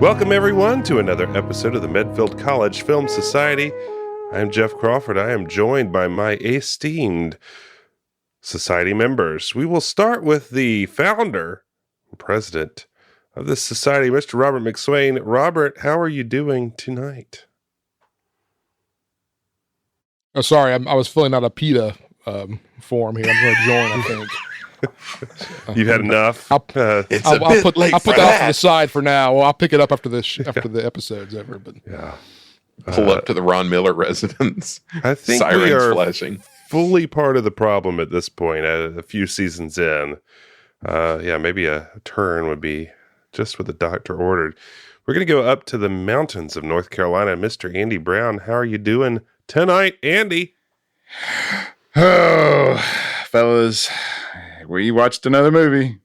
Welcome, everyone, to another episode of the Medfield College Film Society. I'm Jeff Crawford. I am joined by my esteemed society members. We will start with the founder and president of this society, Mr. Robert McSwain. Robert, how are you doing tonight? Oh, sorry, I was filling out a PETA form here. I'm going to join, I think. You've had enough? I'll put that off to the side for now. Well, I'll pick it up after the episode's over. But yeah. Pull up to the Ron Miller residence. I think sirens we are flashing. Fully part of the problem at this point, a few seasons in. Maybe a turn would be just what the doctor ordered. We're going to go up to the mountains of North Carolina. Mr. Andy Brown, how are you doing tonight, Andy? Oh, fellas, we watched another movie.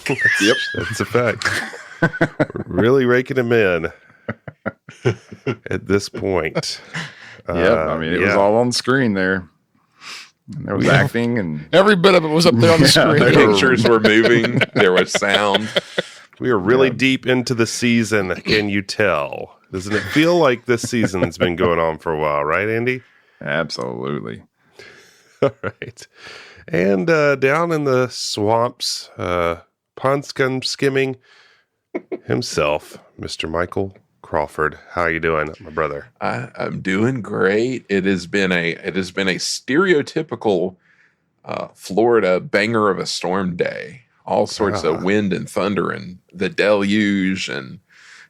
Yep, that's a fact. We're really raking them in at this point. It was all on the screen there. And there was acting, and every bit of it was up there on the screen. The pictures were moving. There was sound. We are really deep into the season. Can you tell? Doesn't it feel like this season's been going on for a while, right, Andy? Absolutely. All right. And down in the swamps, pond skimming himself, Mr. Michael Crawford. How are you doing, my brother? I'm doing great. It has been a stereotypical Florida banger of a storm day. All sorts of wind and thunder and the deluge, and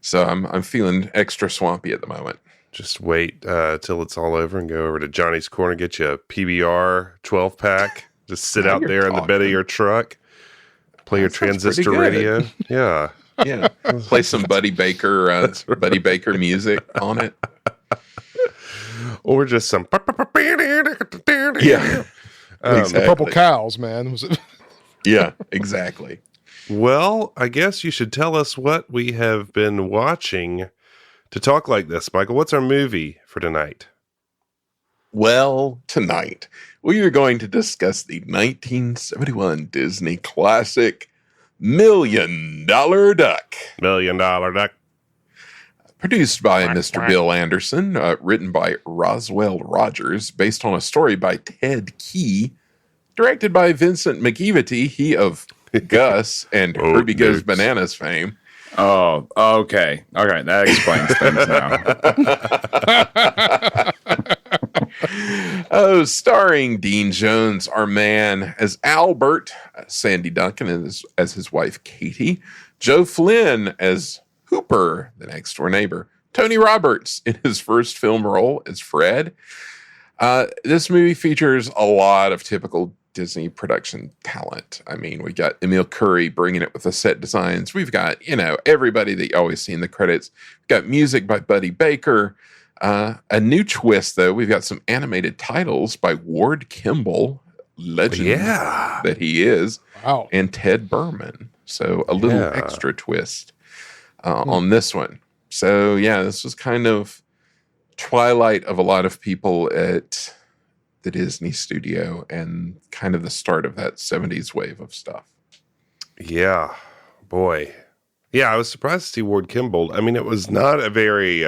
so I'm feeling extra swampy at the moment. Just wait till it's all over and go over to Johnny's Corner, get you a PBR 12-pack. Just sit out there in the bed of your truck, play your transistor radio. Yeah. Yeah. Play some Buddy Baker, Buddy Baker music on it. Or just some. Yeah. The Purple Cows, man. Was it? Yeah, exactly. Well, I guess you should tell us what we have been watching to talk like this, Michael. What's our movie for tonight? Well, tonight we are going to discuss the 1971 Disney classic $1 Million Duck. $1 Million Duck. Produced by Mr. Bill Anderson, written by Roswell Rogers, based on a story by Ted Key, directed by Vincent McEveety, he of Gus and Herbie Goes Bananas fame. Oh, okay. Okay, that explains things now. Starring Dean Jones, our man, as Albert, Sandy Duncan as his wife Katie, Joe Flynn as Hooper, the next door neighbor, Tony Roberts in his first film role as Fred. This movie features a lot of typical Disney production talent. I mean, we got Emil Curry bringing it with the set designs. We've got, everybody that you always see in the credits. We've got music by Buddy Baker. A new twist, though. We've got some animated titles by Ward Kimball, legend that he is, and Ted Berman. So a little extra twist on this one. So, this was kind of twilight of a lot of people at the Disney studio and kind of the start of that 70s wave of stuff. Yeah, boy. Yeah, I was surprised to see Ward Kimball. I mean, it was not a very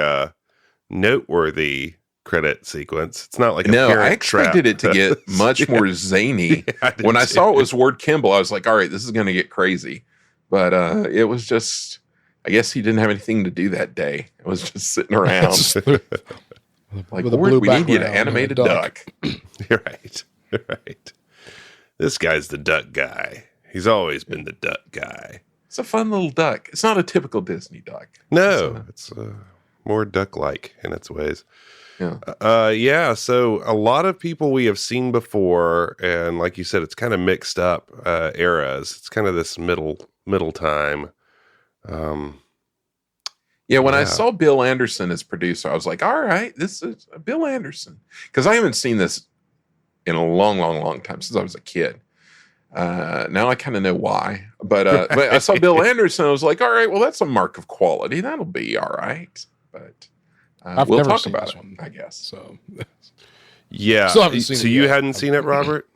noteworthy credit sequence. It's not like a I expected it to get much more zany. When I saw it was Ward Kimball, I was like, all right, this is going to get crazy. But it was just, I guess he didn't have anything to do that day. It was just sitting around. Like, Ward, we need you to animate a duck. You're right. This guy's the duck guy. He's always been the duck guy. It's a fun little duck. It's not a typical Disney duck. No, it's more duck-like in its ways. Yeah. So a lot of people we have seen before, and like you said, it's kind of mixed up eras. It's kind of this middle time. When I saw Bill Anderson as producer, I was like, all right, this is Bill Anderson. Because I haven't seen this in a long, long, long time, since I was a kid. Now I kind of know why. But I saw Bill Anderson, I was like, all right, well, that's a mark of quality. That'll be all right. But we'll talk about it, I guess. So, yeah. Still haven't seen it you yet. hadn't seen it, Robert?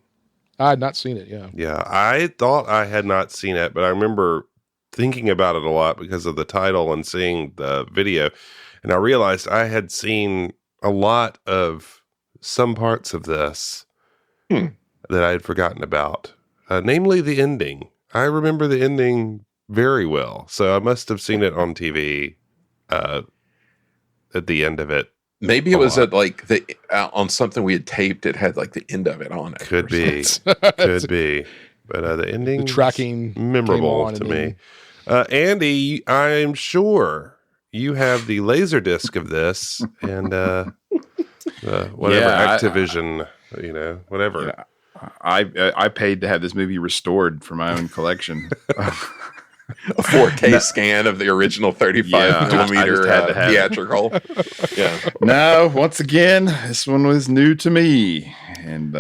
I had not seen it, yeah. Yeah, I thought I had not seen it, but I remember thinking about it a lot because of the title and seeing the video. And I realized I had seen a lot of some parts of this that I had forgotten about, namely the ending. I remember the ending very well. So I must have seen it on TV at the end of it. Maybe it was at like on something we had taped. It had like the end of it on it. Could be. Could be. But the ending, the tracking, memorable to me. Andy, I'm sure you have the laser disc of this and whatever Activision, whatever. Yeah. I paid to have this movie restored for my own collection. A 4K scan of the original 35 millimeter theatrical. Yeah. No, once again, this one was new to me. And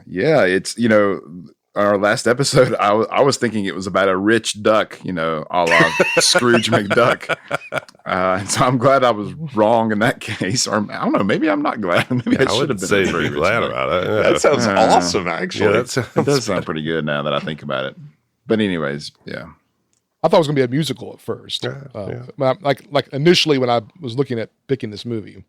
it's, our last episode, I was thinking it was about a rich duck, a la Scrooge McDuck. So I'm glad I was wrong in that case. Or I don't know, maybe I'm not glad. Maybe I should have been pretty glad about it. That sounds awesome, actually. Yeah, it does sound pretty good now that I think about it. But anyways, yeah. I thought it was going to be a musical at first. Like initially when I was looking at picking this movie.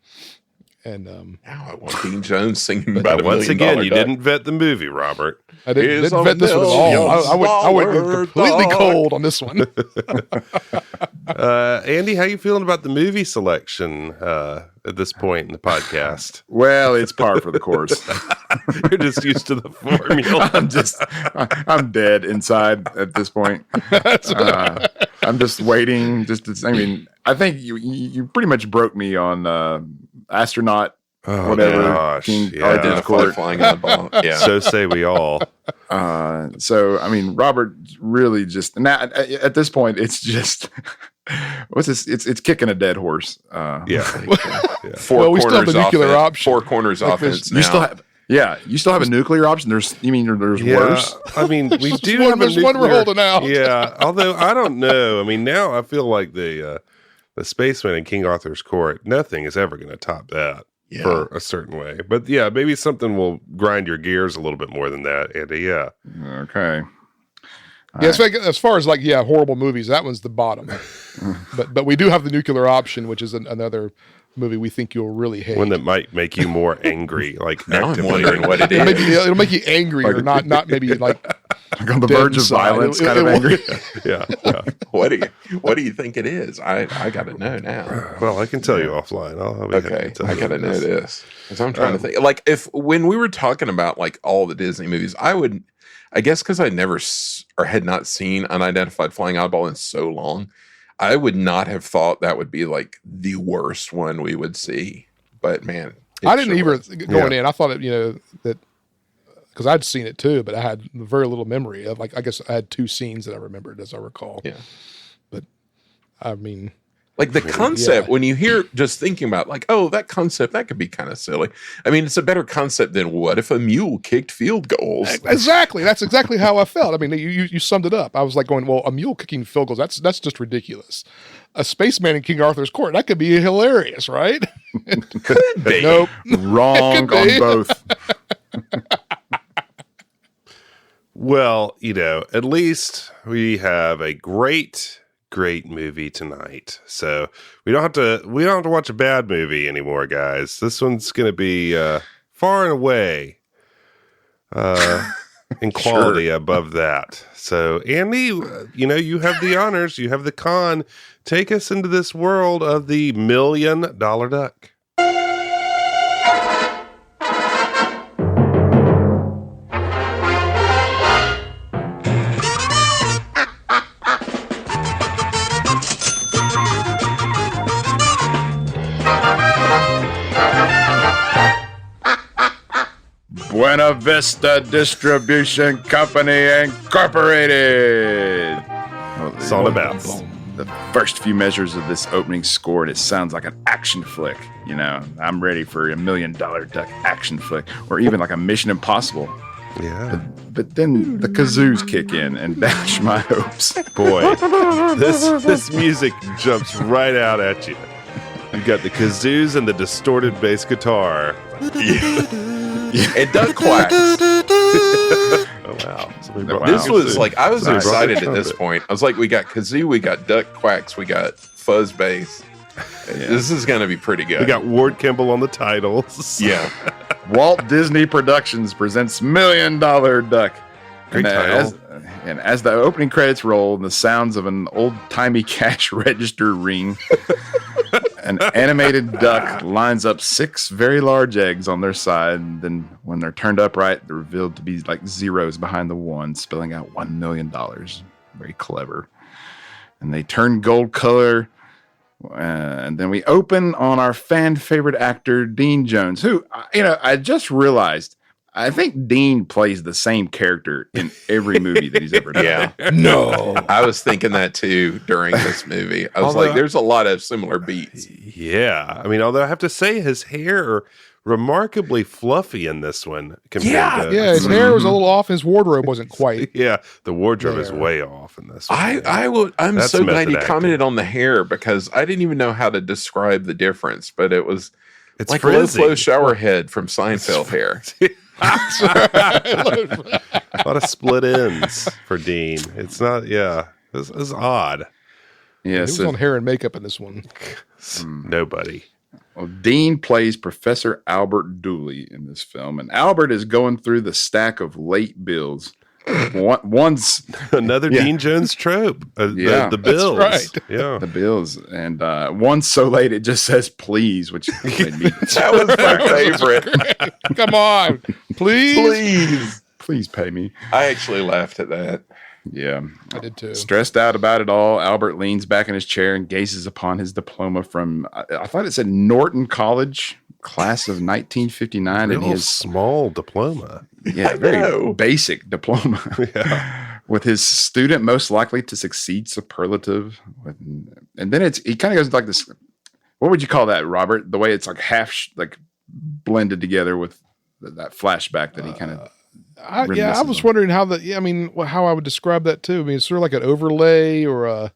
And now I want Dean Jones singing about once again, you didn't vet the movie, Robert. I didn't vet this one at all. I went completely cold on this one. Andy, how you feeling about the movie selection at this point in the podcast? Well, it's par for the course. You're just used to the formula. I'm dead inside at this point. I'm just waiting. I think you pretty much broke me on astronaut. Whatever. Gosh, flying on the ball. Yeah. So say we all. Robert really just now at this point, it's just what's this? It's kicking a dead horse. Yeah. Four we still have the nuclear option. 4 corners offense. You still have a nuclear option. There's worse. I mean, we do have there's one we're holding out. Yeah. Although I don't know. I mean, now I feel like the Spaceman in King Arthur's Court, nothing is ever going to top that. Yeah. For a certain way. But yeah, maybe something will grind your gears a little bit more than that, Andy. Yeah. Okay. As far as horrible movies, that one's the bottom. but we do have the nuclear option, which is another movie we think you'll really hate. One that might make you more angry, now I'm wondering what it is. It'll make you angry, or not maybe like on the verge of violence, kind of angry. Yeah. What do you think it is? I got to know now. Well, I can tell you offline. I got to know this. Because I'm trying to think. Like when we were talking about like all the Disney movies, I guess because I never or had not seen Unidentified Flying Oddball in so long, I would not have thought that would be like the worst one we would see. But man, I didn't even going in. I thought that because I'd seen it too, but I had very little memory of I guess I had 2 scenes that I remembered as I recall. Yeah, but I mean, like the concept when you hear just thinking about that concept that could be kind of silly. I mean, it's a better concept than what if a mule kicked field goals? Exactly. That's exactly how I felt. I mean, you summed it up. I was like going, well, a mule kicking field goals, that's just ridiculous. A spaceman in King Arthur's Court, that could be hilarious, right? Could be. Nope. Wrong on both. Well, at least we have a great movie tonight. So we don't have to watch a bad movie anymore, guys. This one's going to be far and away in quality above that. So Andy, you have the honors, you have the con. Take us into this world of the $1 Million Duck. Buena Vista Distribution Company Incorporated. It's all about the first few measures of this opening score, and it sounds like an action flick. I'm ready for a $1 Million Duck action flick, or even like a Mission Impossible. Yeah. But then the kazoos kick in and dash my hopes. Boy, this music jumps right out at you. You've got the kazoos and the distorted bass guitar. And duck quacks. Oh, wow. We brought This the was kazoo. like, I was So we brought the excited at this trumpet. point. I was like, we got kazoo, we got duck quacks, we got fuzz bass. This is going to be pretty good. We got Ward Kimball on the titles. yeah. Walt Disney Productions presents $1 Million Duck. Great title. As the opening credits roll, the sounds of an old-timey cash register ring. An animated duck lines up 6 very large eggs on their side. And then when they're turned upright, they're revealed to be like zeros behind the one, spelling out $1 million. Very clever. And they turn gold color. And then we open on our fan favorite actor, Dean Jones, who, I just realized, I think Dean plays the same character in every movie that he's ever done. Yeah. No. I was thinking that too during this movie. I was Although- like, there's a lot of similar beats. Yeah. I mean, although I have to say his hair are remarkably fluffy in this one compared to Yeah, his hair was a little off. His wardrobe wasn't quite. Yeah, the wardrobe is There. way off in this one. I'm That's so glad method you acting. commented on the hair because I didn't even know how to describe the difference, but it was It's like frizzy. a low flow shower head from Seinfeld hair. A lot of split ends for Dean. It's not, this is odd. Yeah, He was so on hair and makeup in this one. Nobody. well, Dean plays Professor Albert Dooley in this film, and Albert is going through the stack of late bills. One's Another Yeah. Dean Jones trope. Yeah, the that's bills. right. Yeah. the bills, and one's so late it just says please, which made me That was my favorite. Come on, please. please pay me. I actually laughed at that. Yeah. I did too. Stressed out about it all, Albert leans back in his chair and gazes upon his diploma from, I thought it said Norton College, class of 1959. And Real his, small diploma. yeah, very know. basic diploma. Yeah. With his student most likely to succeed superlative. And then he kind of goes like this. What would you call that, Robert? The way it's like like blended together with that flashback that he kind of. I was reminiscent. wondering how how I would describe that too. I mean, it's sort of like an overlay or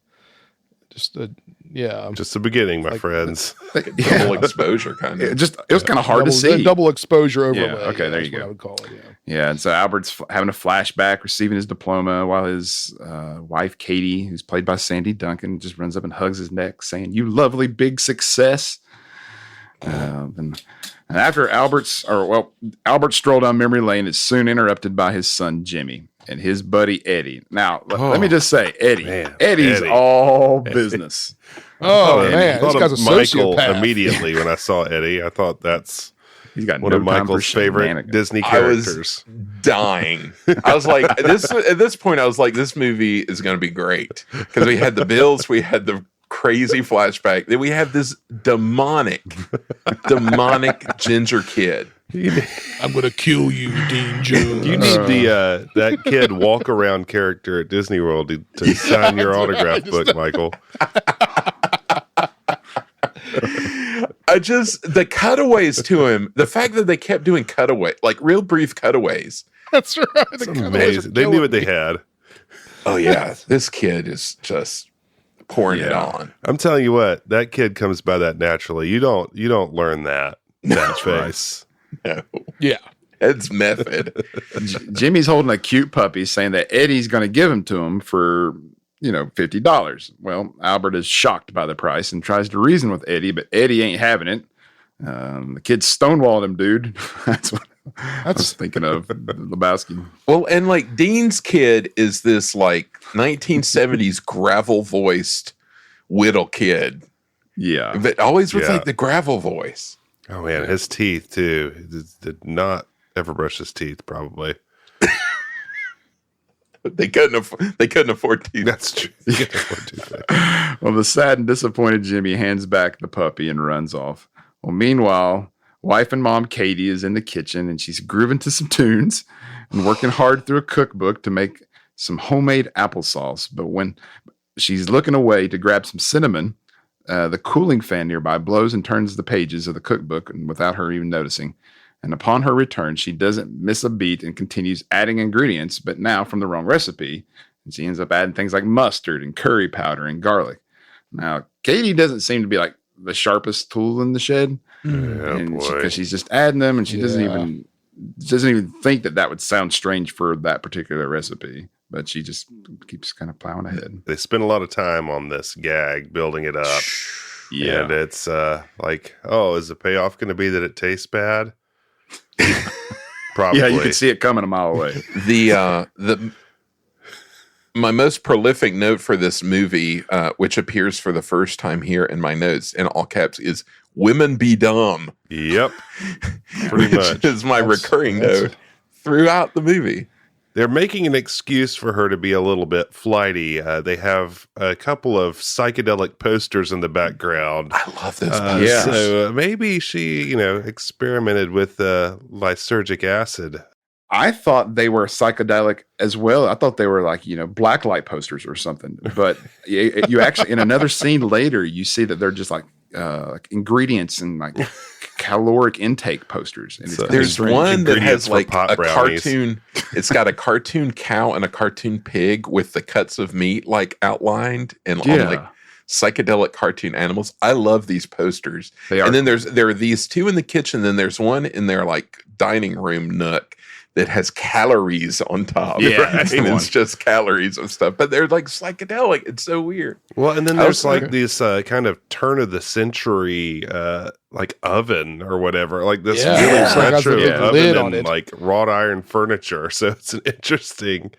just the beginning, my friends. Double exposure kind of. It was kind of hard to see. Double exposure overlay. okay, there you that's what go. I would call it. Yeah. Yeah, and so Albert's having a flashback, receiving his diploma, while his wife Katie, who's played by Sandy Duncan, just runs up and hugs his neck, saying, "You lovely big success." And after Albert strolled down memory lane is soon interrupted by his son Jimmy and his buddy Eddie. Now, let me just say, Eddie. Man, Eddie's Eddie. all business. Oh I man, this thought guy's a of Michael sociopath. immediately when I saw Eddie. I thought that's He's got one no of time for Michael's favorite shenanigans. Disney I was- characters. Dying. I was like, at this point, I was like, this movie is going to be great because we had the bills, we had the crazy flashback, then we have this demonic ginger kid. I'm gonna kill you, Dean Jones. You need the that kid walk around character at Disney World to sign your autograph book, Michael. The cutaways to him, the fact that they kept doing like real brief cutaways. That's right. It's amazing. They knew what they had. Oh yeah, this kid is just pouring it on. I'm telling you what, that kid comes by that naturally. You don't learn that face. No, Yeah. it's method. Jimmy's holding a cute puppy, saying that Eddie's going to give him to him for, $50. Well, Albert is shocked by the price and tries to reason with Eddie, but Eddie ain't having it. The kid stonewalled him, dude. That's what I was thinking of. Lebowski. Well, and like Dean's kid is this like 1970s gravel voiced Whittle kid, Yeah. but always with Yeah. like the gravel voice. Oh man, his teeth too. He did not ever brush his teeth. Probably. They couldn't afford teeth. That's true. Well, the sad and disappointed Jimmy hands back the puppy and runs off. Well, meanwhile, wife and mom Katie is in the kitchen and she's grooving to some tunes and working hard through a cookbook to make some homemade applesauce. But when she's looking away to grab some cinnamon, the cooling fan nearby blows and turns the pages of the cookbook and without her even noticing. And upon her return, she doesn't miss a beat and continues adding ingredients, but now from the wrong recipe. And she ends up adding things like mustard and curry powder and garlic. Now, Katie doesn't seem to be like the sharpest tool in the shed. Oh boy. Because she's just adding them and she doesn't even doesn't even think that would sound strange for that particular recipe. But she just keeps kind of plowing ahead. They spend a lot of time on this gag, building it up. Yeah. And it's like, oh, is the payoff going to be that it tastes bad? Probably. Yeah, you can see it coming a mile away. My most prolific note for this movie, which appears for the first time here in my notes in all caps, is "Women be dumb." Yep, pretty which much is my recurring note throughout the movie. They're making an excuse for her to be a little bit flighty. They have a couple of psychedelic posters in the background. I love those posters. Yeah. So maybe she, experimented with lysergic acid. I thought they were psychedelic as well. I thought they were like, blacklight posters or something. But you actually, in another scene later, you see that they're just like ingredients and like caloric intake posters. And there's one that has like a brownies. cartoon. It's got a cartoon cow and a cartoon pig with the cuts of meat like outlined and on like psychedelic cartoon animals. I love these posters. They are. And then there are these two in the kitchen. Then there's one in their like dining room nook that has calories on top. Yeah, that's the and one. it's just calories of stuff, but they're like psychedelic. It's so weird. Well, and then there's like this kind of turn of the century like oven or whatever, like this really It's like has retro a lid on oven and it. like wrought iron furniture. So it's an interesting.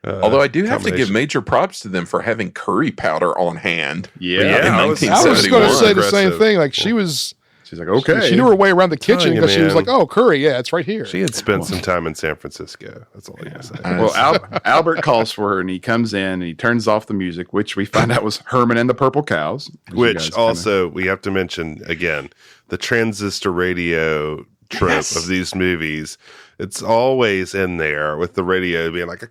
Although I do have to give combination. major props to them for having curry powder on hand. Yeah. in I was 1971. I was going to say the same Aggressive. thing. Like She's like, okay. she knew her way around the kitchen you, because she was man. like, "Oh, curry, yeah, it's right here." She had spent some time in San Francisco. That's all I gotta say. Well, Albert calls for her and he comes in and he turns off the music, which we find out was Herman and the Purple Cows. Which also we have to mention again, the transistor radio trope of these movies. It's always in there with the radio being like the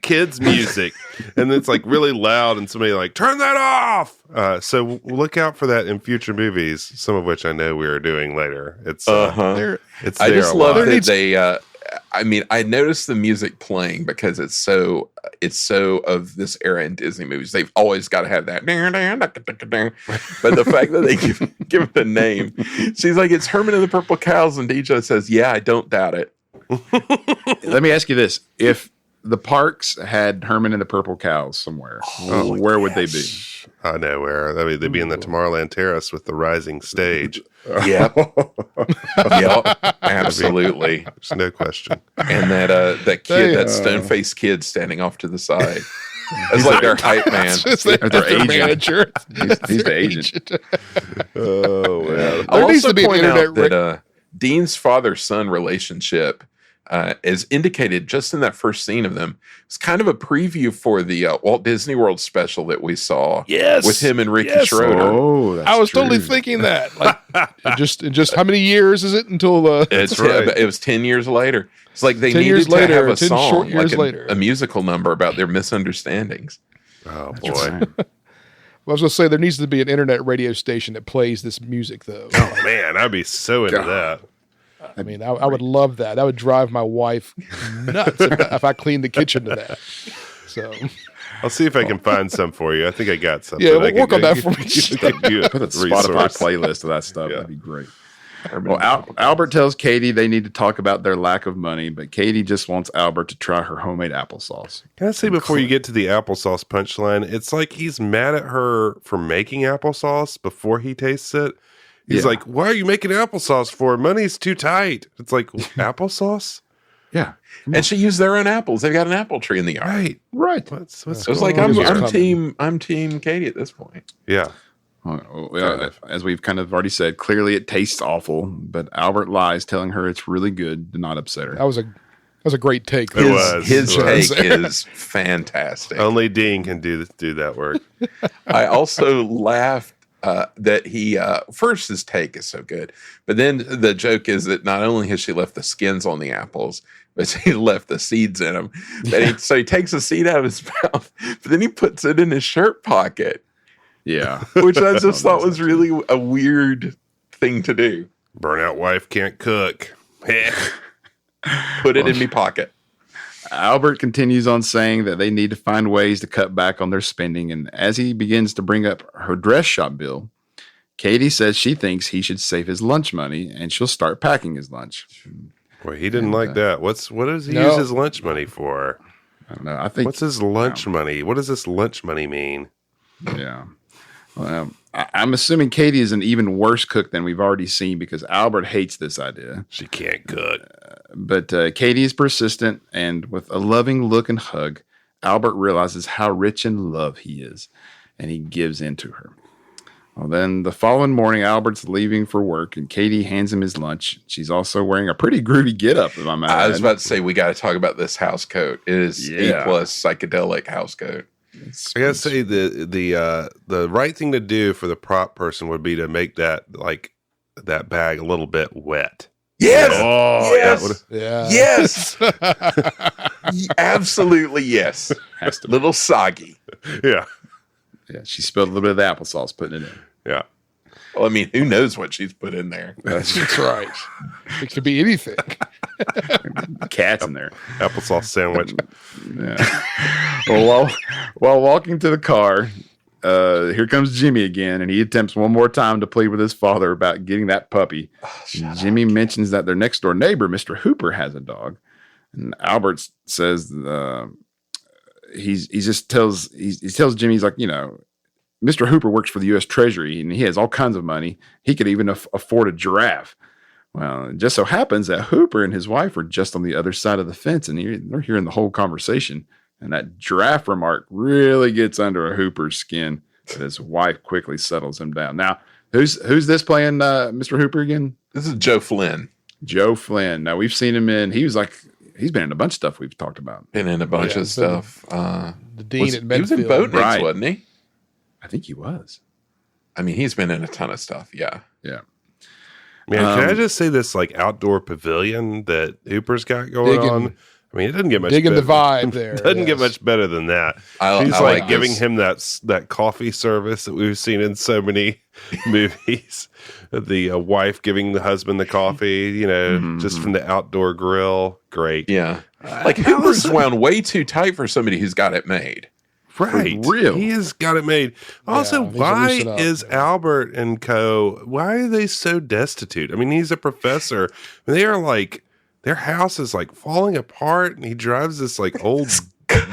kids' music, and it's like really loud, and somebody like turn that off. So look out for that in future movies, some of which I know we are doing later. It's it's I there just a love lot. that they. I noticed the music playing because it's so of this era in Disney movies. They've always got to have that. But the fact that they give it a name, she's like, it's Herman and the Purple Cows, and DJ says, "Yeah, I don't doubt it." Let me ask you this. If the parks had Herman and the Purple Cows somewhere, where would they be? I know where. I mean, they'd be in the Tomorrowland Terrace with the rising stage. Yep. Yep. Absolutely. There's no question. And that kid, that stone-faced kid standing off to the side. It's like their hype man. It's their agent. manager. He's the agent. Oh, man. I'll There needs also to be an point internet out that Dean's father-son relationship is indicated just in that first scene of them. It's kind of a preview for the Walt Disney World special that we saw with him and Ricky Schroeder. Oh, that's I was true. totally thinking that. Like, just how many years is it until It was 10 years later. It's like they 10 needed years to later, have a 10 song, short years like later. a musical number about their misunderstandings. Oh, boy. Right. I was going to say there needs to be an internet radio station that plays this music, though. Oh, man. I'd be so into that. I mean, I would love that. That would drive my wife nuts if I cleaned the kitchen to that. So, I'll see if I can find some for you. I think I got some. Yeah, but I work can- on that for me. Put a Spotify playlist of that stuff. Yeah. That'd be great. Well, Albert tells Katie they need to talk about their lack of money, but Katie just wants Albert to try her homemade applesauce. Can I say before you get to the applesauce punchline, it's like he's mad at her for making applesauce before he tastes it. He's Yeah. like, why are you making applesauce for? Money's too tight. It's like, applesauce? Yeah. And she used their own apples. They've got an apple tree in the yard. Right. Right. What's It was like going on What's here? I'm team Katie at this point. Yeah. As we've kind of already said, clearly it tastes awful, but Albert lies, telling her it's really good to not upset her. that was a great take. It was. His It was. take is fantastic. Only Dean can do that work. I also laughed that he first his take is so good, but then the joke is that not only has she left the skins on the apples, but she left the seeds in them. So he takes a seed out of his mouth, but then he puts it in his shirt pocket, Yeah. which I just thought was really a weird thing to do. Burnout wife can't cook. Put it in me pocket. Albert continues on saying that they need to find ways to cut back on their spending, and as he begins to bring up her dress shop bill, Katie says she thinks he should save his lunch money and she'll start packing his lunch. Boy, he didn't like that. What does he No. use his lunch money for? I don't know. I think What's his lunch money? What does this lunch money mean? Yeah. Well, I'm assuming Katie is an even worse cook than we've already seen because Albert hates this idea. She can't cook. But Katie is persistent, and with a loving look and hug, Albert realizes how rich in love he is, and he gives in to her. Well, then the following morning, Albert's leaving for work, and Katie hands him his lunch. She's also wearing a pretty groovy getup, if I'm I was about to say, we got to talk about this house coat. It is Yeah. A+ psychedelic house coat. I gotta say the right thing to do for the prop person would be to make that bag a little bit wet. Yes. Oh, yes. Yeah. Yes. Absolutely yes. Has to be. Little soggy. Yeah, Yeah, she spilled a little bit of the applesauce putting it in. yeah. Well, I mean, who knows what she's put in there? That's right. It could be anything. Cats in there. Applesauce sandwich. Yeah. Well, while walking to the car, here comes Jimmy again, and he attempts one more time to plead with his father about getting that puppy. Jimmy mentions that their next door neighbor, Mr. Hooper, has a dog, and Albert says he tells Jimmy, he's like, Mr. Hooper works for the U.S. Treasury, and he has all kinds of money. He could even afford a giraffe. Well, it just so happens that Hooper and his wife are just on the other side of the fence, and they're hearing the whole conversation. And that giraffe remark really gets under a Hooper's skin, but his wife quickly settles him down. Now, who's this playing Mr. Hooper again? This is Joe Flynn. Joe Flynn. Now, we've seen him he's been in a bunch of stuff we've talked about. Been in a bunch of stuff. The dean at Medfield. He was in Boat Nicks, Right. wasn't he? I think he was. I mean, he's been in a ton of stuff. Yeah. Yeah. Man, can I just say this outdoor pavilion that Hooper's got going on? I mean, it doesn't get much digging better. the vibe there. Doesn't get much better than that. I She's like giving this. him that coffee service that we've seen in so many movies. The wife giving the husband the coffee, just from the outdoor grill. Great. Yeah. Like Hooper's wound way too tight for somebody who's got it made. Right. For real. He has got it made. Also, things are why loosened up. is Albert and co, why are they so destitute? I mean, he's a professor. They are their house is falling apart, and he drives this old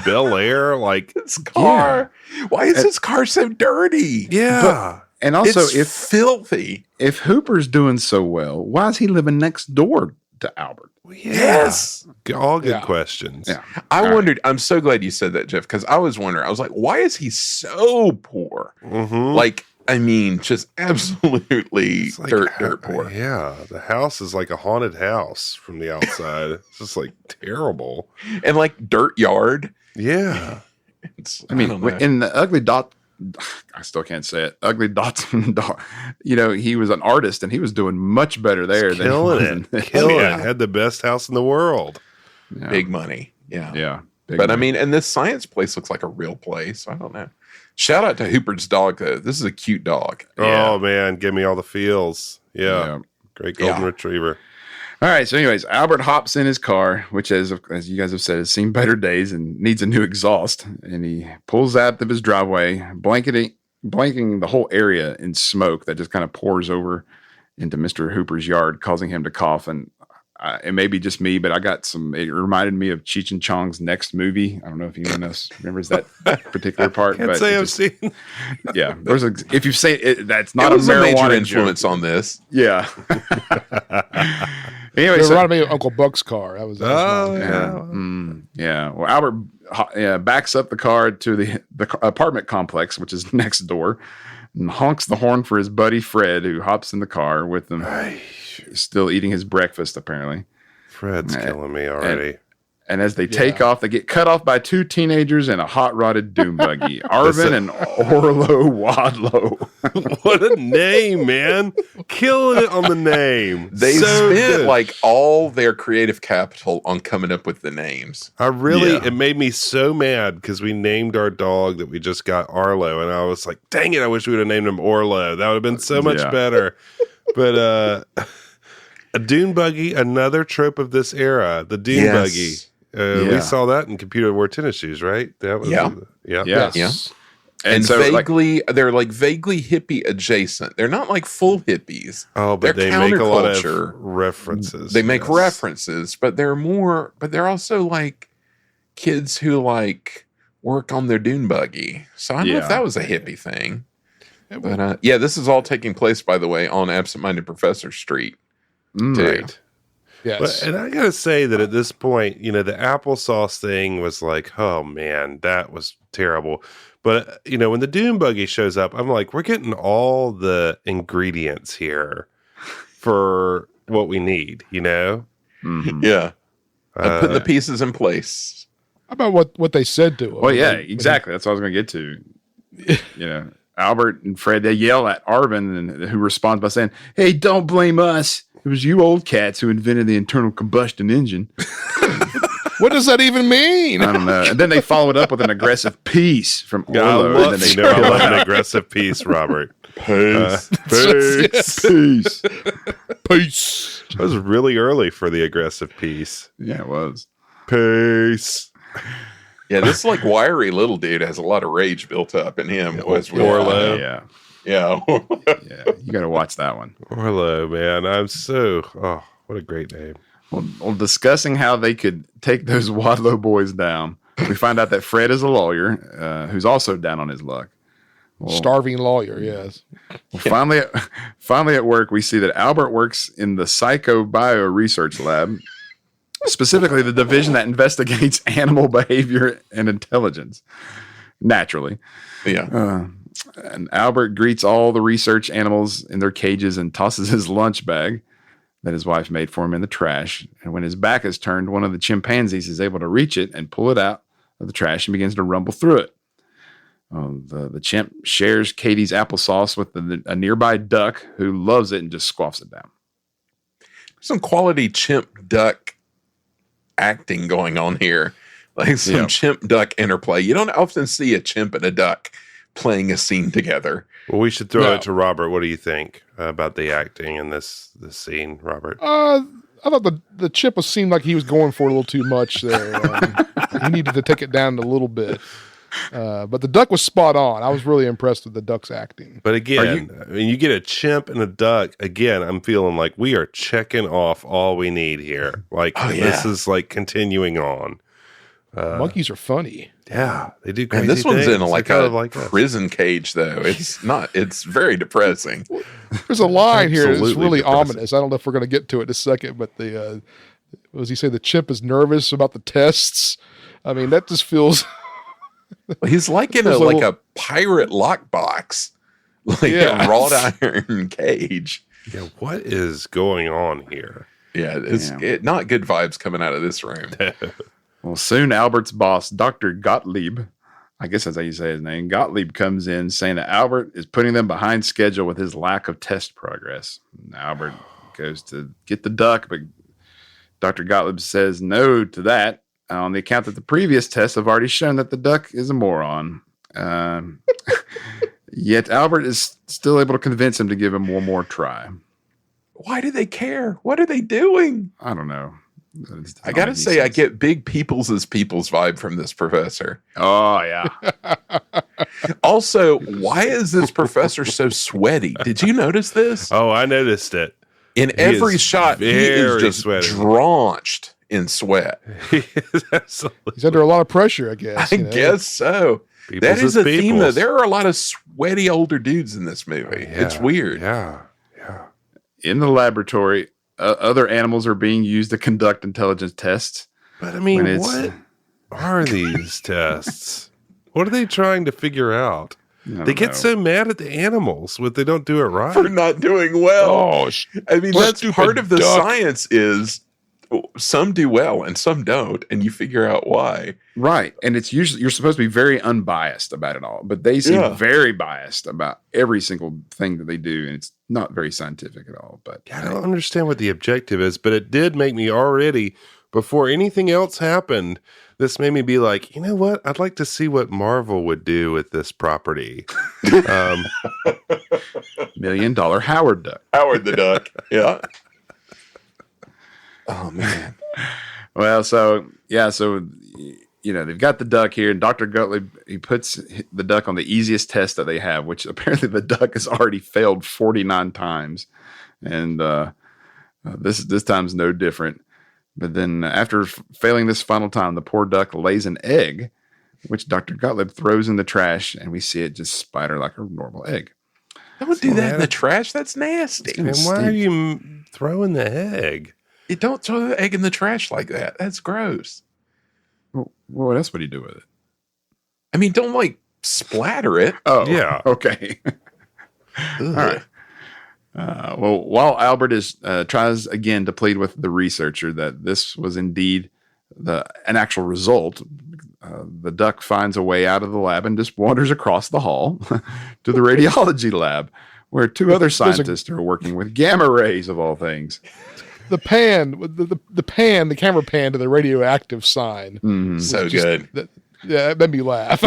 Bel Air, His car. Why is his car so dirty? yeah. And also, It's filthy. if Hooper's doing so well, why is he living next door to Albert? Yes. All good Yeah. questions. Yeah. I wondered, I'm so glad you said that, Jeff, because I was wondering, I was like, why is he so poor? Mm-hmm. Just absolutely It's dirt poor. Yeah. The house is like a haunted house from the outside. It's just terrible. And dirt yard. Yeah. I mean, don't know. in the Ugly Dot, I still can't say it. Ugly Dotson dog. He was an artist, and he was doing much better there than Killing it. Killing it. Had the best house in the world. Yeah. Big money. Yeah. Yeah. Big But I money. mean, and this science place looks like a real place. I don't know. Shout out to Hooper's dog, though. This is a cute dog. Oh, man. Give me all the feels. Yeah. Yeah. Great golden Yeah. retriever. All right. So, anyways, Albert hops in his car, which, as you guys have said, has seen better days and needs a new exhaust. And he pulls out of his driveway, blanketing the whole area in smoke that just kind of pours over into Mr. Hooper's yard, causing him to cough. And it may be just me, but it reminded me of Cheech and Chong's next movie. I don't know if anyone else remembers that particular part. Can't but say it I've just- seen. Yeah. If you say it, that's not It was a a marijuana major joke. influence on this. Yeah. It Anyway, so, reminded me of Uncle Buck's car. That was Oh, mine. yeah. yeah. Well, Albert backs up the car to the apartment complex, which is next door, and honks the horn for his buddy Fred, who hops in the car with him, still eating his breakfast, apparently. Fred's killing me already. And as they take off, they get cut off by two teenagers in a hot-rodded doom buggy, Arvin and Orlo Wadlow. What a name, man. Killing it on the name. They So spent good. all their creative capital on coming up with the names. It made me so mad because we named our dog that we just got Arlo, and I was like, dang it, I wish we would have named him Orlo. That would have been so much better. But a dune buggy, another trope of this era, the dune buggy. We saw that in Computer Wore Tennis Shoes, right? That was Yeah. yeah. Yeah. Yes. And so, they're like vaguely hippie adjacent. They're not like full hippies. Oh, but they're they make a lot of counterculture. references. They make references, but they're also like kids who like work on their dune buggy. So I don't know if that was a hippie thing. But this is all taking place, by the way, on Absent-Minded Professor Street. Right. Yes. And I got to say that at this point, the applesauce thing was like, oh man, that was terrible. But, when the dune buggy shows up, I'm like, we're getting all the ingredients here for what we need, Mm-hmm. Yeah. Putting the pieces in place. How about what they said to him? Well, yeah, exactly. That's what I was going to get to. Albert and Fred, they yell at Arvin, who responds by saying, "Hey, don't blame us. It was you old cats who invented the internal combustion engine." What does that even mean? I don't know. And then they follow it up with an aggressive piece from Orlo. I And then they love an aggressive piece, Robert. Peace. Peace. Peace. That was really early for the aggressive piece. Yeah, it was. Peace. Yeah, this like wiry little dude has a lot of rage built up in him. Orlo. Yeah. Yeah. Yeah. You got to watch that one. Orlo, man. What a great name. Well, discussing how they could take those Wadlow boys down, we find out that Fred is a lawyer who's also down on his luck. Well, Starving lawyer, yes. Finally at work, we see that Albert works in the Psychobio Research Lab, specifically the division that investigates animal behavior and intelligence. Naturally. Yeah. And Albert greets all the research animals in their cages and tosses his lunch bag that his wife made for him in the trash. And when his back is turned, one of the chimpanzees is able to reach it and pull it out of the trash and begins to rumble through it. The chimp shares Katie's applesauce with a nearby duck who loves it and just squawks it down. Some quality chimp duck acting going on here. Like some chimp duck interplay. You don't often see a chimp and a duck playing a scene together. Well, we should throw it to Robert. What do you think about the acting in this scene, Robert? I thought the chip seemed like he was going for a little too much there. He needed to take it down a little bit. But the duck was spot on. I was really impressed with the duck's acting. But again, you get a chimp and a duck. Again, I'm feeling like we are checking off all we need here. Like this is like continuing on. Monkeys are funny. Yeah, they do crazy And this one's things. in like a prison cage, though. It's not. It's very depressing. There's a line here that's Absolutely really depressing. ominous. I don't know if we're going to get to it in a second, but what does he say? The chimp is nervous about the tests. I mean, that just feels. He's like in a pirate lockbox, like a wrought iron cage. Yeah, what is going on here? Yeah, it's not good vibes coming out of this room. Well, soon Albert's boss, Dr. Gottlieb, I guess that's how you say his name, Gottlieb comes in saying that Albert is putting them behind schedule with his lack of test progress. And Albert goes to get the duck, but Dr. Gottlieb says no to that on the account that the previous tests have already shown that the duck is a moron. Yet Albert is still able to convince him to give him one more try. Why do they care? What are they doing? I don't know. I gotta say, I get big people's vibe from this professor. Oh, yeah. Also, why is this professor so sweaty? Did you notice this? Oh, I noticed it. In every shot, he is just drenched in sweat. He's under a lot of pressure, I guess. I guess so. That is a theme, though. There are a lot of sweaty older dudes in this movie. It's weird. Yeah. In the laboratory, other animals are being used to conduct intelligence tests. But I mean, what are these tests? What are they trying to figure out? They get so mad at the animals when they don't do it right. For not doing well. Oh, I mean, that's part of the science is some do well and some don't, and you figure out why. Right. And it's usually, you're supposed to be very unbiased about it all, but they seem very biased about every single thing that they do, and it's not very scientific at all. But I don't understand what the objective is, but it did make me already, before anything else happened, this made me be like, you know what? I'd like to see what Marvel would do with this property. $1 million Howard Duck. Howard the Duck. Yeah. Oh, man. Well, so they've got the duck here, and Dr. Gottlieb, he puts the duck on the easiest test that they have, which apparently the duck has already failed 49 times. And this time's no different. But then after failing this final time, the poor duck lays an egg, which Dr. Gottlieb throws in the trash, and we see it just spider like a normal egg. Don't do that in the trash. That's nasty. And why are you throwing the egg? You don't throw the egg in the trash like that. That's gross. Well, what else would he do with it? I mean, don't like splatter it. Oh, yeah. Okay. All right. Well, while Albert tries again to plead with the researcher that this was indeed an actual result, the duck finds a way out of the lab and just wanders across the hall to the radiology lab, where two other scientists are working with gamma rays of all things. The camera pan to the radioactive sign. Mm-hmm. So good. It made me laugh.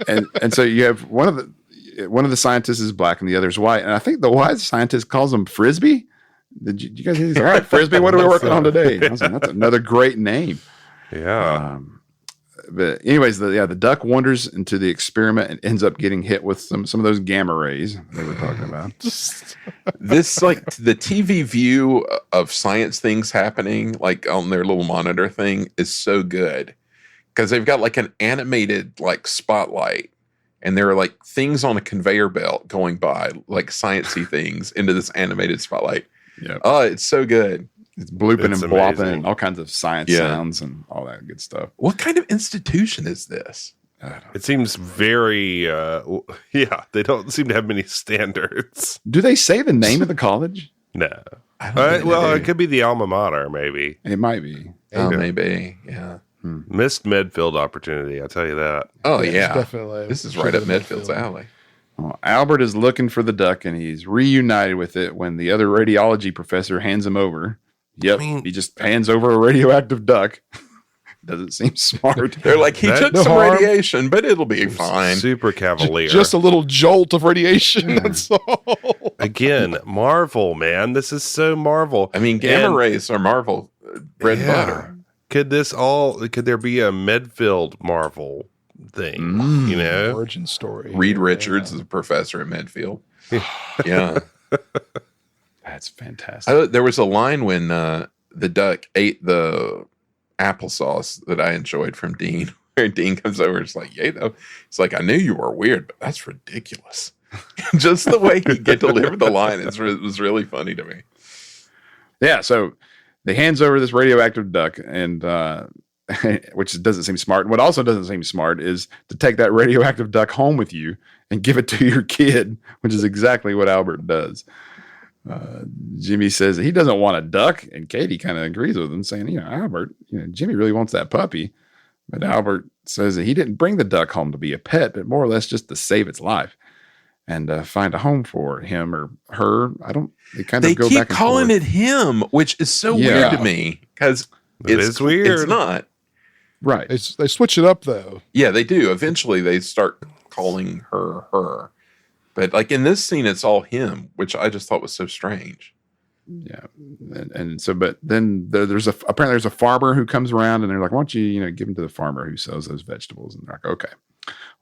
and so you have one of the scientists is black and the other is white, and I think the white scientist calls him Frisbee. Did you guys hear this? All right, Frisbee, what are we working on today? I was like, that's another great name. Yeah. But anyways, the duck wanders into the experiment and ends up getting hit with some of those gamma rays they were talking about. This, like, the TV view of science things happening, like on their little monitor thing, is so good because they've got like an animated like spotlight, and there are like things on a conveyor belt going by, like sciencey things into this animated spotlight. Yeah. Oh, it's so good. It's blooping It's and blopping amazing. and all kinds of science sounds and all that good stuff. What kind of institution is this? It seems very, they don't seem to have many standards. Do they say the name of the college? No. I don't think Well, they it do. could be the alma mater, maybe. It might be. Oh, maybe. Yeah. Missed Medfield opportunity, I'll tell you that. Oh, yeah. Definitely. This is right up Medfield's alley. Well, Albert is looking for the duck, and he's reunited with it when the other radiology professor hands him over. Yep, he just hands over a radioactive duck. Doesn't seem smart. They're like, he took no some harm. radiation, but it'll be fine. Super cavalier. Just a little jolt of radiation. That's all. Again, Marvel, man. This is so Marvel. I mean, gamma And- rays are Marvel bread and butter. Could there be a Medfield Marvel thing? You know? Origin story. Reed Richards is a professor at Medfield. Yeah. That's fantastic. There was a line when the duck ate the applesauce that I enjoyed from Dean, where Dean comes over and is like, yeah, though. It's like, I knew you were weird, but that's ridiculous. Just the way he delivered the line it was really funny to me. Yeah, so they hands over this radioactive duck, and which doesn't seem smart. And what also doesn't seem smart is to take that radioactive duck home with you and give it to your kid, which is exactly what Albert does. Jimmy says that he doesn't want a duck, and Katie kind of agrees with him, saying, Albert, Jimmy really wants that puppy. But Albert says that he didn't bring the duck home to be a pet, but more or less just to save its life and find a home for him or her. They kind of go keep back and calling forth. it him, which is so weird to me because It is weird. It's not. Right. They switch it up though. Yeah, they do. Eventually, they start calling her. But like in this scene, it's all him, which I just thought was so strange. Yeah, and so, but then apparently there's a farmer who comes around, and they're like, "Why don't you, give them to the farmer who sells those vegetables?" And they're like, "Okay."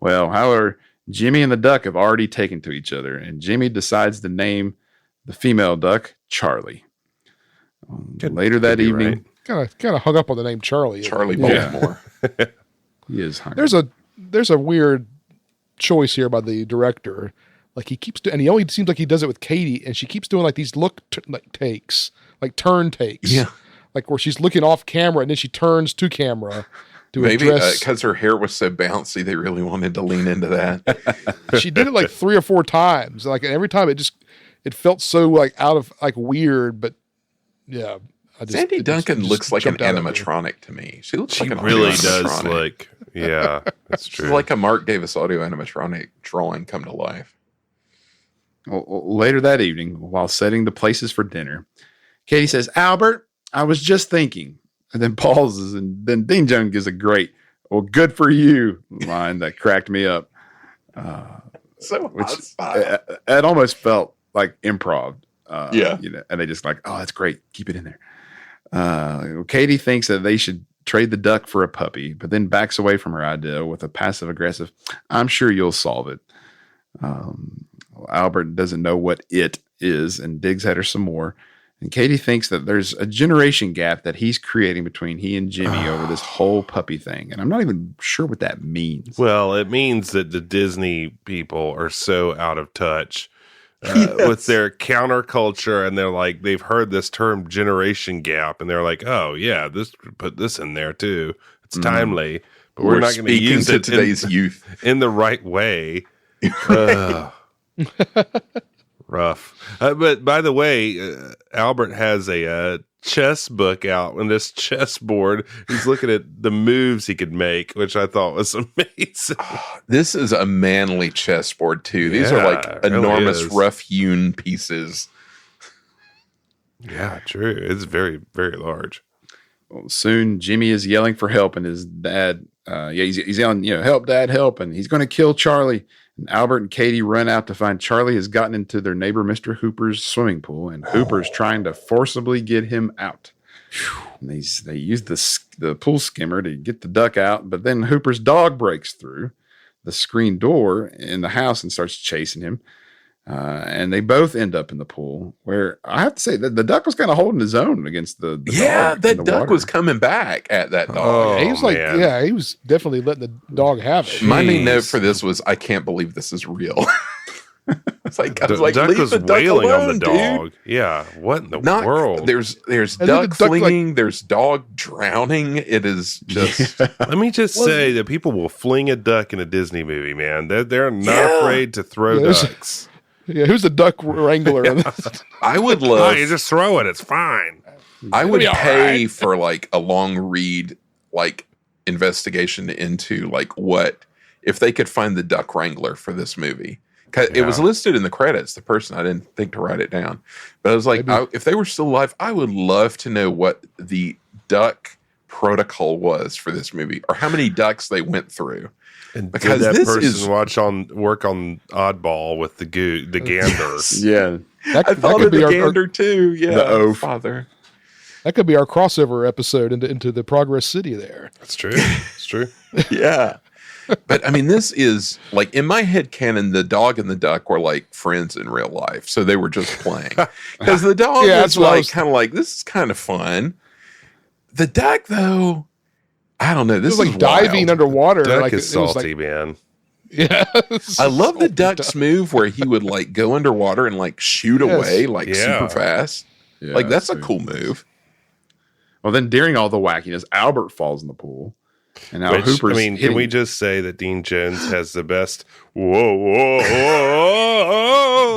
Well, however, Jimmy and the duck have already taken to each other, and Jimmy decides to name the female duck Charlie. Later that be evening, right. Kind of hung up on the name Charlie. Charlie Yeah. Baltimore. he is hungry. There's a weird choice here by the director. Like he keeps doing, and he only seems like he does it with Katie, and she keeps doing like these takes, like turn takes. Yeah. Like where she's looking off camera and then she turns to camera to Maybe address. because her hair was so bouncy, they really wanted to lean into that. She did it like 3 or 4 times. Like and every time it felt so like out of like weird, but yeah. Sandy Duncan looks like an jumped out at me. animatronic to me. She looks She like an really animatronic. does look, yeah, that's She's true. like a Mark Davis audio animatronic drawing come to life. Well, later that evening, while setting the places for dinner, Katie says, "Albert, I was just thinking," and then pauses, and then Dean Jones gives a great, "Well, good for you" line that cracked me up. So Which hot spot. it almost felt like improv. Yeah. And they just like, "Oh, that's great. Keep it in there." Katie thinks that they should trade the duck for a puppy, but then backs away from her idea with a passive aggressive, "I'm sure you'll solve it." Albert doesn't know what it is and digs at her some more. And Katie thinks that there's a generation gap that he's creating between he and Jimmy over this whole puppy thing. And I'm not even sure what that means. Well, it means that the Disney people are so out of touch with their counterculture, and they're like, they've heard this term generation gap, and they're like, oh yeah, put this in there too. It's timely, but we're not going to use it today's youth in the right way. Rough. But by the way, Albert has a chess book out, and this chessboard, he's looking at the moves he could make, which I thought was amazing. This is a manly chessboard too. These are like enormous, rough-hewn pieces. Yeah, true. It's very, very large. Well, soon Jimmy is yelling for help, and his dad, he's yelling, "Help, Dad, help!" And he's going to kill Charlie. And Albert and Katie run out to find Charlie has gotten into their neighbor Mr. Hooper's swimming pool, and Hooper's trying to forcibly get him out. And they use the pool skimmer to get the duck out, but then Hooper's dog breaks through the screen door in the house and starts chasing him. And they both end up in the pool, where I have to say that the duck was kind of holding his own against the dog. That duck was coming back at that dog. Oh, he was he was definitely letting the dog have it. My main note for this was, I can't believe this is real. It's like, the duck was wailing on the dog. Dude. Yeah, what in the world? There's duck flinging, there's dog drowning. It is just. Let me just say that people will fling a duck in a Disney movie, man. They're not afraid to throw ducks. Yeah, who's the duck wrangler? I would love. You just throw it. It's fine. I would pay for like a long read, like investigation into like what if they could find the duck wrangler for this movie. Cause it was listed in the credits. The person, I didn't think to write it down, but I was like, if they were still alive, I would love to know what the duck protocol was for this movie, or how many ducks they went through. And because did that person work on Oddball with the gander? Yes. Yeah, I thought of the gander too. Yeah, the father. That could be our crossover episode into the Progress City. There, that's true. It's true. Yeah, but I mean, this is like in my head canon. The dog and the duck were like friends in real life, so they were just playing. Because the dog was like kind of like, this is kind of fun. The duck, though. I don't know. This is like diving underwater. Duck is salty, man. Yeah, I love the duck's move where he would like go underwater and like shoot away super fast. Yeah, like that's a cool move. Well, then during all the wackiness, Albert falls in the pool, and now Hooper's. I mean, can we just say that Dean Jones has the best whoa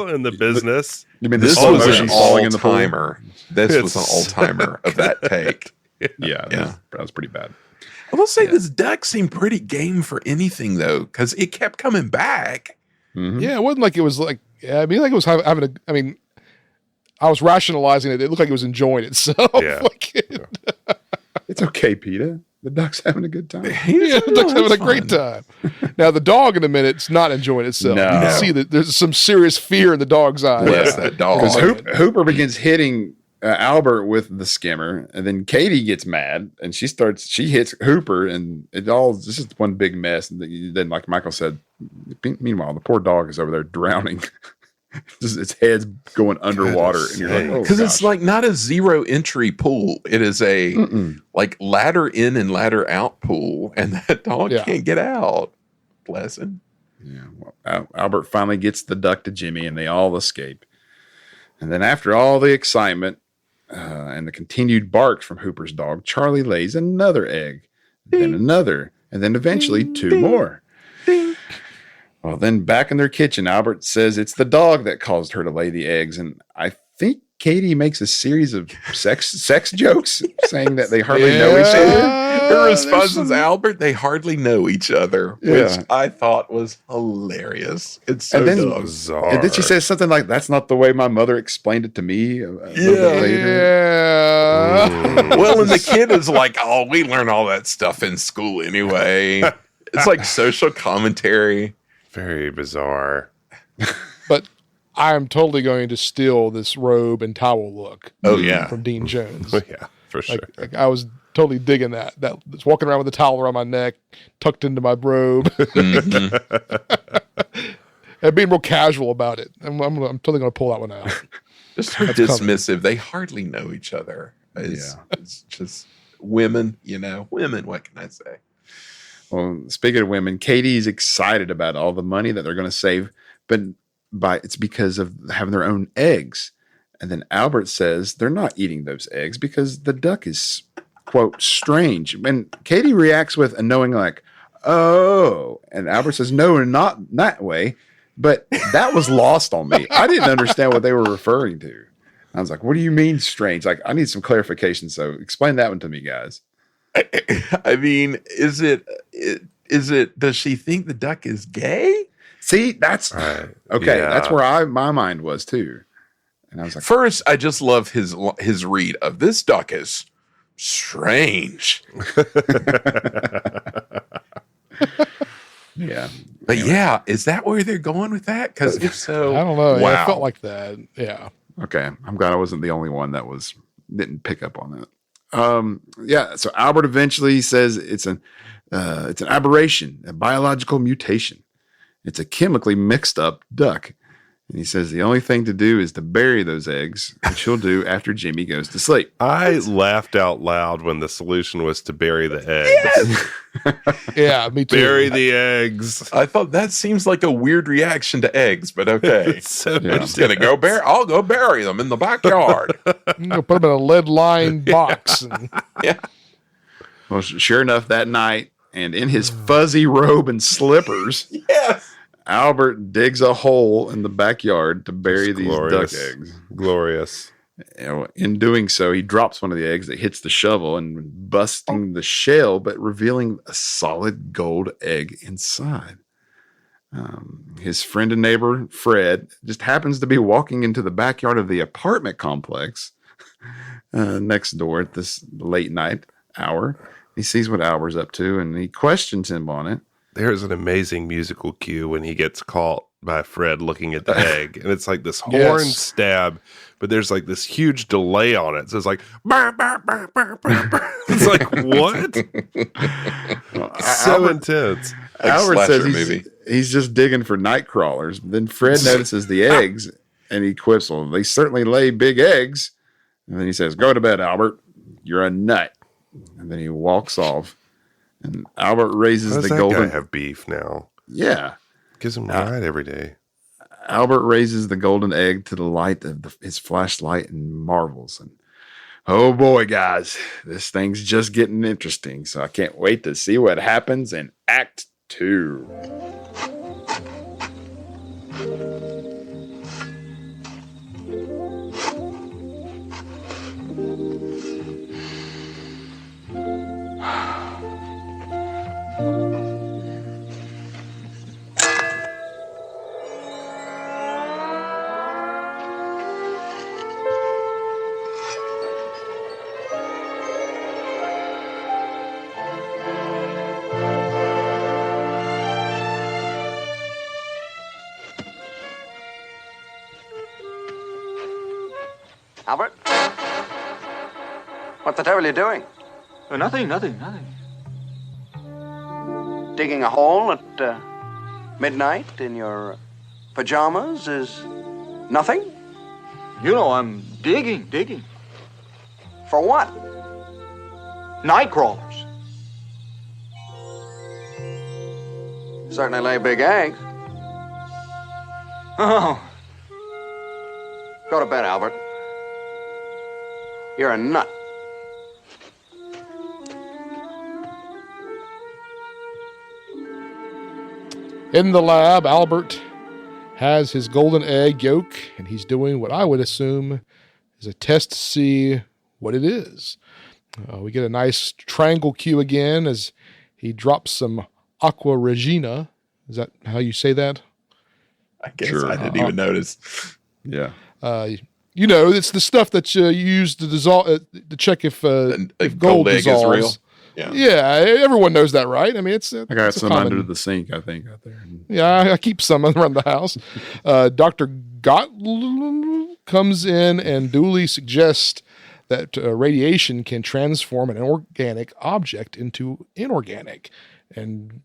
in the business? You mean this was an all-timer? This was an all-timer of that take. Yeah, that was pretty bad. I will say this duck seemed pretty game for anything though, because it kept coming back. Mm-hmm. Yeah, it wasn't like it was like. I mean, like it was having a. I mean, I was rationalizing it. It looked like it was enjoying itself. Yeah. It's okay, Peter. The duck's having a good time. The duck's having a great time. Now the dog in a minute's not enjoying itself. No. You can see that there's some serious fear in the dog's eyes. Bless that dog. Because Hooper begins hitting Albert with the skimmer, and then Katie gets mad and she hits Hooper, and this is one big mess. And then, like Michael said, meanwhile, the poor dog is over there drowning. Its head's going underwater, and you're like, because it's like not a zero entry pool. It is a like ladder in and ladder out pool, and that dog can't get out. Bless him. Yeah. Well, Albert finally gets the duck to Jimmy, and they all escape. And then after all the excitement and the continued barks from Hooper's dog, Charlie lays another egg, then another, and then eventually two more. Well, then back in their kitchen, Albert says it's the dog that caused her to lay the eggs. And I think Katie makes a series of sex jokes saying that they hardly know each other. Her response is, Albert, they hardly know each other, which I thought was hilarious. It's so bizarre. And then she says something like, that's not the way my mother explained it to me. Well, and the kid is like, oh, we learn all that stuff in school anyway. It's like social commentary. Very bizarre. But I am totally going to steal this robe and towel look. Oh, yeah. From Dean Jones. Oh, yeah, for sure. Like I was totally digging that. That's walking around with a towel around my neck, tucked into my robe, and being real casual about it. I'm totally going to pull that one out. Just That's dismissive. coming. They hardly know each other. It's just women, women. What can I say? Well, speaking of women, Katie's excited about all the money that they're going to save, but it's because of having their own eggs. And then Albert says they're not eating those eggs because the duck is, quote, strange. And Katie reacts with a knowing like, oh. And Albert says, no, not that way. But that was lost on me. I didn't understand what they were referring to. I was like, what do you mean strange? Like, I need some clarification. So explain that one to me, guys. I mean, is it, does she think the duck is gay? See, that's okay. Yeah. That's where my mind was too. And I was like, First, I just love his read of this duck is strange. yeah. But yeah, is that where they're going with that? Because if so, I don't know. Wow. Yeah, it felt like that. Yeah. Okay. I'm glad I wasn't the only one that didn't pick up on that. Yeah. So Albert eventually says it's an aberration, a biological mutation. It's a chemically mixed up duck. And he says the only thing to do is to bury those eggs, which he'll do after Jimmy goes to sleep. I laughed out loud when the solution was to bury the eggs. Yeah, me too. Bury the eggs. I thought that seems like a weird reaction to eggs, but okay. It's so Yeah. I'm just gonna I'll go bury them in the backyard. You know, put them in a lead-lined box. And, Yeah. Well, sure enough, that night, and in his fuzzy robe and slippers, Yes. Albert digs a hole in the backyard to bury It's these glorious. duck eggs. Glorious. In doing so, he drops one of the eggs that hits the shovel and busting the shell, but revealing a solid gold egg inside. His friend and neighbor, Fred, just happens to be walking into the backyard of the apartment complex next door at this late night hour. He sees what Albert's up to, and he questions him on it. There's an amazing musical cue when he gets caught by Fred looking at the egg. And it's like this horn Yes. stab, but there's like this huge delay on it. So it's like, burr, burr, burr, burr, burr, burr. It's like, what? So Albert- intense. Like Albert slasher says movie. he's just digging for night crawlers. Then Fred notices the eggs, and he quips, well, they certainly lay big eggs. And then he says, go to bed, Albert. You're a nut. And then he walks off. And Albert raises How does the that golden. guy have beef now? Yeah. Gives him a ride every day. Albert raises the golden egg to the light of his flashlight and marvels. And oh boy, guys, this thing's just getting interesting. So I can't wait to see what happens in Act 2. Albert? What the devil are you doing? Nothing. Digging a hole at midnight in your pajamas is nothing? You know, I'm digging. For what? Night crawlers. Certainly lay big eggs. Oh, Go to bed, Albert. You're a nut. In the lab, Albert has his golden egg yolk, and he's doing what I would assume is a test to see what it is. We get a nice triangle cue again as he drops some aqua regina. Is that how you say that? I guess Sure. I didn't even notice. Yeah. You know, it's the stuff that you use to dissolve to check if gold egg dissolves. is real. Yeah. Yeah, everyone knows that, right? I mean, it's I got it's a some common- under the sink, I think, out there. Yeah, I keep some around the house. Dr. Gottlieb comes in and duly suggests that radiation can transform an organic object into inorganic. And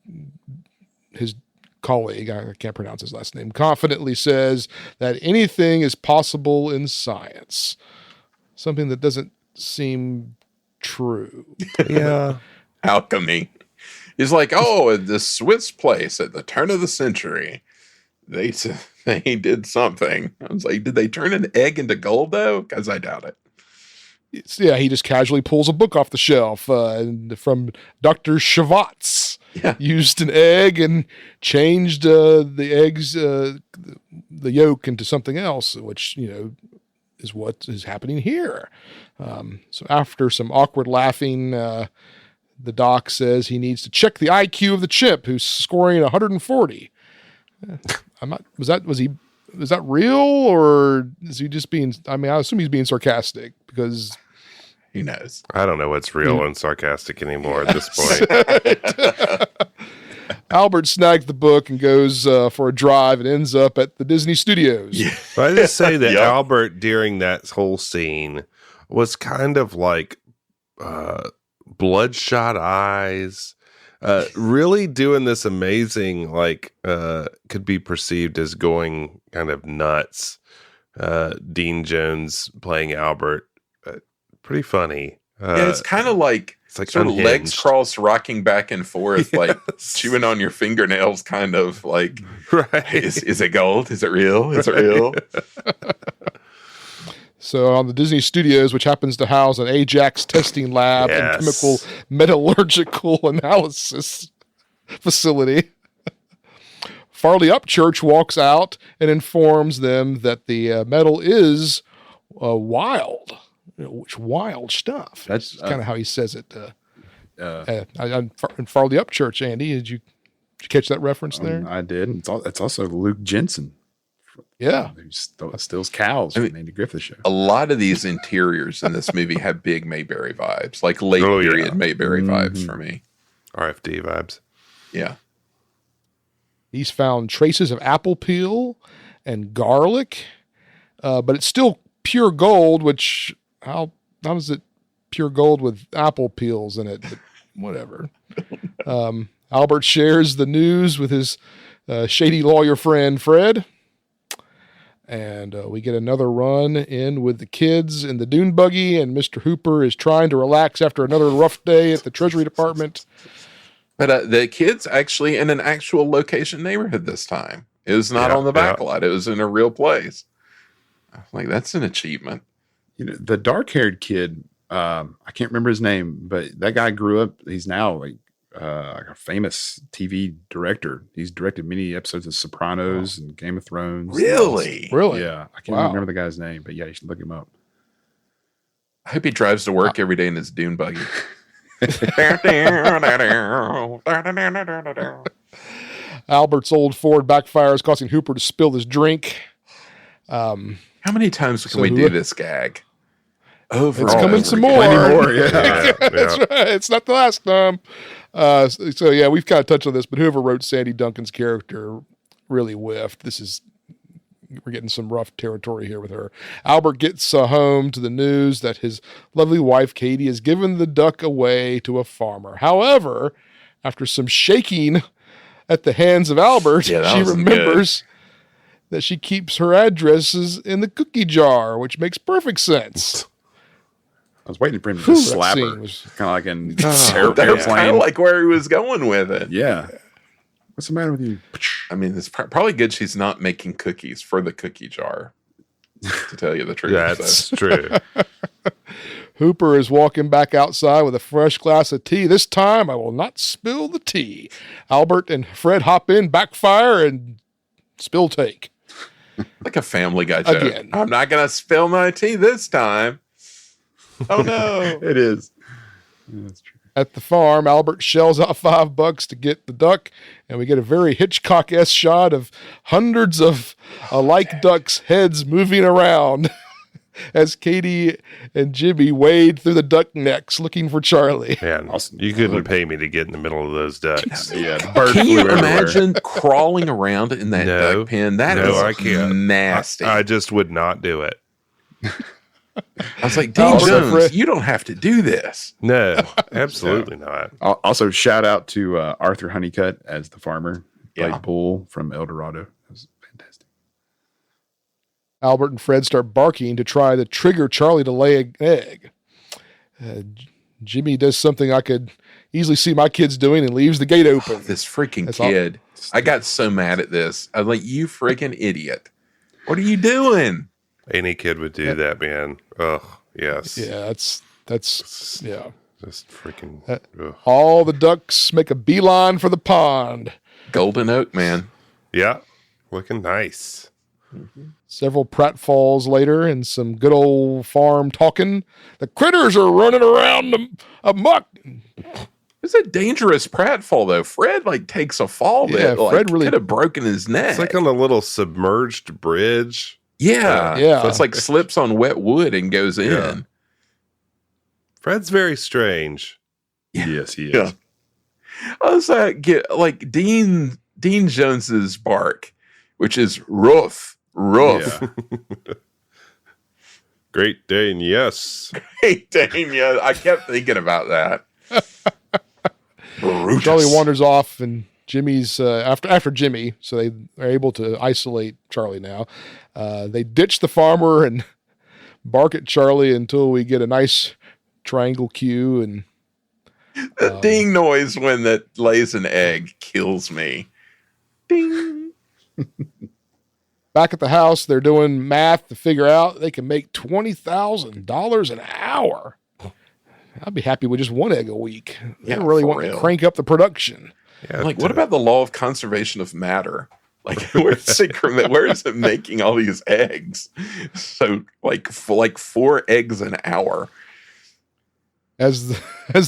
his colleague, I can't pronounce his last name, confidently says that anything is possible in science. Something that doesn't seem true. Yeah. Alchemy. He's like, oh, the Swiss place at the turn of the century, they did something. I was like, did they turn an egg into gold, though? Because I doubt it. Yeah, he just casually pulls a book off the shelf from Dr. Schwartz. Yeah. Used an egg and changed the eggs, the yolk into something else, which, is what is happening here. So after some awkward laughing, the doc says he needs to check the IQ of the chimp who's scoring 140. Was that real, or is he just being, I assume he's being sarcastic because Who knows? I don't know what's real and sarcastic anymore at this point. Albert snags the book and goes for a drive and ends up at the Disney Studios. Yeah. But I just say that Yep. Albert, during that whole scene, was kind of like bloodshot eyes, really doing this amazing, could be perceived as going kind of nuts. Dean Jones playing Albert, pretty funny. Yeah, it's kind of like, it's like sort of unhinged. legs crossed, rocking back and forth, like chewing on your fingernails, kind of like, Right. is it gold? Is it real? Is it real? So on the Disney Studios, which happens to house an Ajax testing lab and Yes. chemical metallurgical analysis facility, Farley Upchurch walks out and informs them that the metal is wild. Which wild stuff. That's kind of how he says it. In Farley Upchurch, Andy, did you catch that reference there? I did. It's also Luke Jensen, Yeah. who steals cows from the Andy Griffith Show. A lot of these interiors in this movie have big Mayberry vibes, like late Oh, yeah. period Mayberry vibes for me. RFD vibes. Yeah. He's found traces of apple peel and garlic, but it's still pure gold, which how is it pure gold with apple peels in it? But whatever. Albert shares the news with his shady lawyer friend, Fred. And we get another run in with the kids in the dune buggy, and Mr. Hooper is trying to relax after another rough day at the Treasury Department. But the kids actually in an actual location neighborhood this time. It was not on the back lot. It was in a real place. I was like, that's an achievement. The dark-haired kid, I can't remember his name, but that guy grew up. He's now like a famous TV director. He's directed many episodes of Sopranos and Game of Thrones. Really? Really? Yeah, I can't remember the guy's name, but yeah, you should look him up. I hope he drives to work every day in his dune buggy. Albert's old Ford backfires, causing Hooper to spill his drink. How many times can we do this gag? Over. It's and coming over some again. more. Plenty more, yeah. That's right. It's not the last time. So yeah, we've kind of touched on this, but whoever wrote Sandy Duncan's character really whiffed. We're getting some rough territory here with her. Albert gets home to the news that his lovely wife, Katie, has given the duck away to a farmer. However, after some shaking at the hands of Albert, Yeah, that she wasn't remembers that she keeps her addresses in the cookie jar, which makes perfect sense. I was waiting for him to Whew, just that slap scene her, was- kind of like in That was kind of like where he was going with it. yeah. What's the matter with you? I mean, it's probably good she's not making cookies for the cookie jar, to tell you the truth. That's true. Hooper is walking back outside with a fresh glass of tea. This time, I will not spill the tea. Albert and Fred hop in, backfire, and spill take. Like a Family Guy joke. Again. I'm not going to spill my tea this time. Oh, no. It is. Yeah, that's true. At the farm, Albert shells out $5 to get the duck, and we get a very Hitchcock-esque shot of hundreds of alike ducks' heads moving around as Katie and Jimmy wade through the duck necks looking for Charlie. Man, Awesome. you couldn't pay me to get in the middle of those ducks. Yeah, the bird Can you flew everywhere. imagine crawling around in that No. duck pen? That No, is I can't. nasty. I just would not do it. I was like, Dean Also, Jones, Fred- you don't have to do this. No, absolutely not. Also, shout out to Arthur Honeycutt as the farmer. Played Yeah. Bull from El Dorado. That was fantastic. Albert and Fred start barking to try to trigger Charlie to lay an egg. Jimmy does something I could easily see my kids doing and leaves the gate open. This freaking That's all- kid. I got so mad at this. I was like, you freaking idiot. What are you doing? Any kid would do that, man. Ugh, yes. Yeah, that's yeah. Just freaking. Ugh. All the ducks make a beeline for the pond. Golden Oak, man. Yeah, looking nice. Several pratfalls later and some good old farm talking. The critters are running around amuck. It's a dangerous pratfall, though. Fred, like, takes a fall Yeah, that, like, Fred really- could have broken his neck. It's like on a little submerged bridge. yeah. Yeah. So it's like slips on wet wood and goes in. Yeah. Fred's very strange. Yes, he is. Yeah. I was like Dean Jones's bark, which is rough. Yeah. Great Dane, yes. Hey, dang, yeah. I kept thinking about that. Brutus. Charlie wanders off and Jimmy's after Jimmy, so they are able to isolate Charlie now. They ditch the farmer and bark at Charlie until we get a nice triangle cue. And The ding noise when that lays an egg kills me. Ding. back at the house, they're doing math to figure out they can make $20,000 an hour. I'd be happy with just one egg a week. They Yeah, really for want to real. crank up the production. Yeah, Like, what about the law of conservation of matter? Like, where's it making all these eggs? So, like 4 eggs an hour. As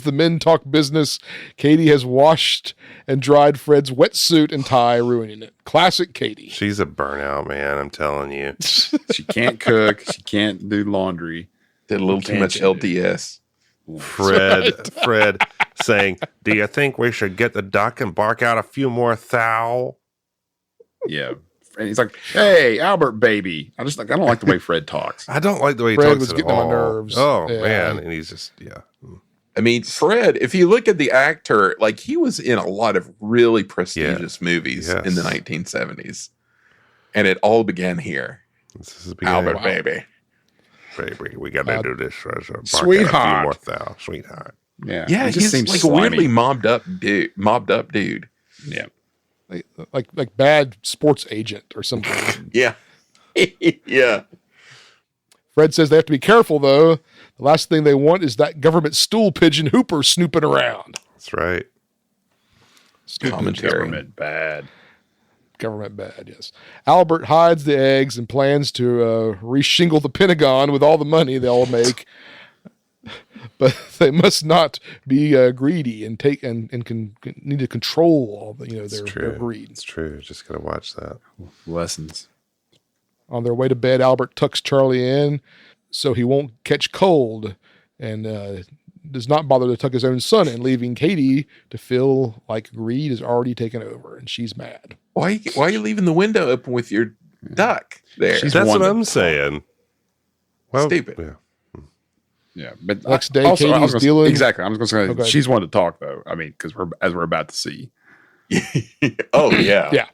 the men talk business, Katie has washed and dried Fred's wetsuit and tie, ruining it. Classic Katie. She's a burnout, man. I'm telling you. She can't cook. She can't do laundry. Did a little too much LDS. Fred saying, "Do you think we should get the duck and bark out a few more thou?" Yeah. And he's like, "Hey, Albert, baby." I don't like the way Fred talks. I don't like the way he Fred talks was at getting on my all. nerves. Oh Yeah. man, and he's just I mean, Fred, if you look at the actor, like, he was in a lot of really prestigious movies Yes. in the 1970s. And it all began here. This is the beginning. Albert, baby. Baby, we got to do this. Bark out a few Sweetheart. more thou, sweetheart. Yeah. Yeah, he just seems like slimy. a weirdly mobbed up dude. Yeah. Like bad sports agent or something. Yeah. Yeah. Fred says they have to be careful, though. The last thing they want is that government stool pigeon Hooper snooping around. That's right. Commentary. Government bad. Government bad, yes. Albert hides the eggs and plans to reshingle the Pentagon with all the money they'll make. But they must not be greedy and need to control all the, their greed. It's true. Just gotta watch that. Lessons. On their way to bed, Albert tucks Charlie in so he won't catch cold and does not bother to tuck his own son in, leaving Katie to feel like greed is already taken over, and she's mad. Why are you leaving the window open with your duck there? She's That's what one I'm to saying. Well, Stupid. Yeah. Yeah, but Next day, also, I was Katie's gonna- dealing- exactly. I was going to Okay. say she's one to talk though. I mean, because we're about to see. Oh, yeah. Yeah.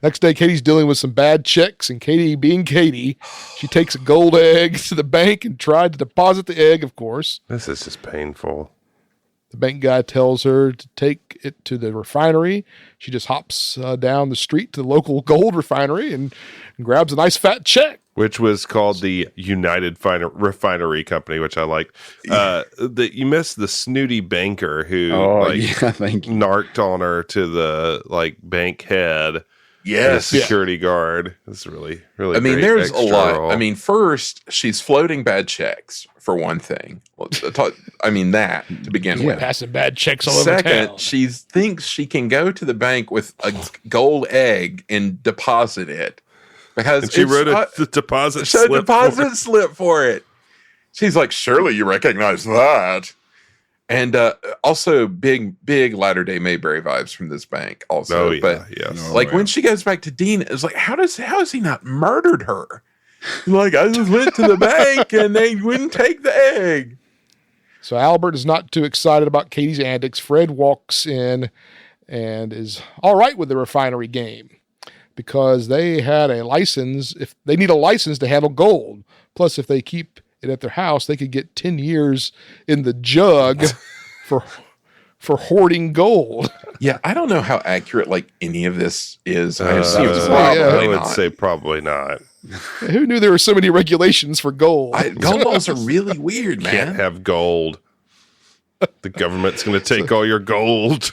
Next day, Katie's dealing with some bad checks, and Katie, being Katie, she takes a gold egg to the bank and tried to deposit the egg, of course. This is just painful. The bank guy tells her to take it to the refinery. She just hops down the street to the local gold refinery and grabs a nice fat check. Which was called the United Refinery Company, which I like. You missed the snooty banker who thank you. narked on her to the bank head. Yes. The security guard. It's really, really. I mean, great there's a extra lot. role. I mean, first, she's floating bad checks, for one thing. That to begin with. Passing bad checks all over Second, town. she thinks she can go to the bank with a gold egg and deposit it. Because and she it's- wrote a deposit Show slip. deposit slip for it. She's like, surely you recognize that. And also big Latter-day Mayberry vibes from this bank also. Oh, yeah, but yes. No. like yeah. when she goes back to Dean, it's like, how has he not murdered her? Like, I just went to the bank and they wouldn't take the egg. So Albert is not too excited about Katie's antics. Fred walks in and is all right with the refinery game because they had a license. If they need a license to handle gold, plus if they keep it at their house, they could get 10 years in the jug for hoarding gold. Yeah, I don't know how accurate like any of this is. I assume I probably would not. say probably not. Who knew there were so many regulations for gold? Gold laws are really weird, man. Can't have gold. The government's going to take all your gold.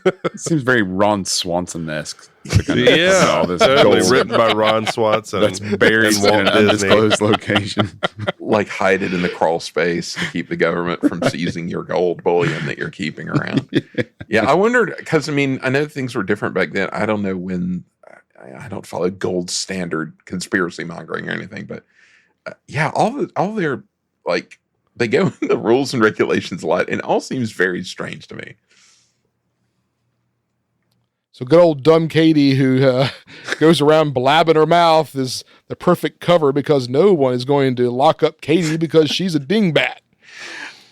It seems very Ron Swanson-esque. Yeah, all this totally gold written by Ron Swanson. that's buried and in Walt an Disney. undisclosed location. Like hide it in the crawl space to keep the government from seizing your gold bullion that you're keeping around. Yeah, I wondered because I mean I know things were different back then. I don't know when. I don't follow gold standard conspiracy mongering or anything, but yeah, all their like they go into rules and regulations a lot, and it all seems very strange to me. So good old dumb Katie, who goes around blabbing her mouth, is the perfect cover because no one is going to lock up Katie because she's a dingbat.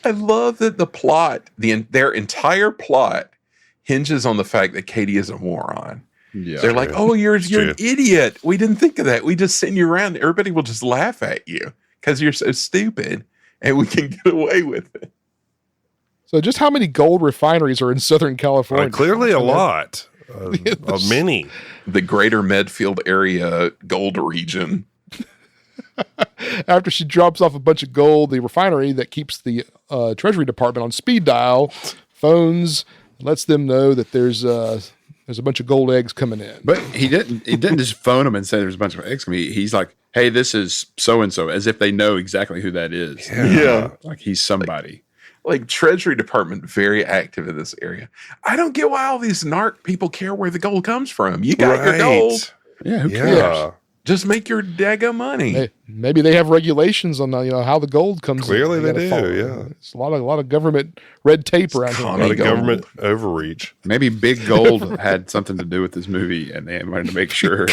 I love that the plot, their entire plot, hinges on the fact that Katie is a moron. Yeah. They're like, "Oh, you're true. an idiot. We didn't think of that. We just send you around. Everybody will just laugh at you because you're so stupid, and we can get away with it." So just how many gold refineries are in Southern California? Clearly a lot. there's- Many. The greater Medfield area gold region. After she drops off a bunch of gold, the refinery that keeps the Treasury Department on speed dial phones, lets them know that there's a bunch of gold eggs coming in. But he didn't just phone him and say there's a bunch of eggs coming. He's like, hey, this is so-and-so, as if they know exactly who that is. Yeah. Like he's somebody. Like Treasury Department, very active in this area. I don't get why all these narc people care where the gold comes from. You got your gold. Yeah, who cares? Yeah. Just make your dago money. Maybe they have regulations on how the gold comes Clearly in. they gotta do, follow. yeah. It's a lot of government red tape around A here. lot of Gold. government overreach. Maybe Big Gold had something to do with this movie, and they wanted to make sure.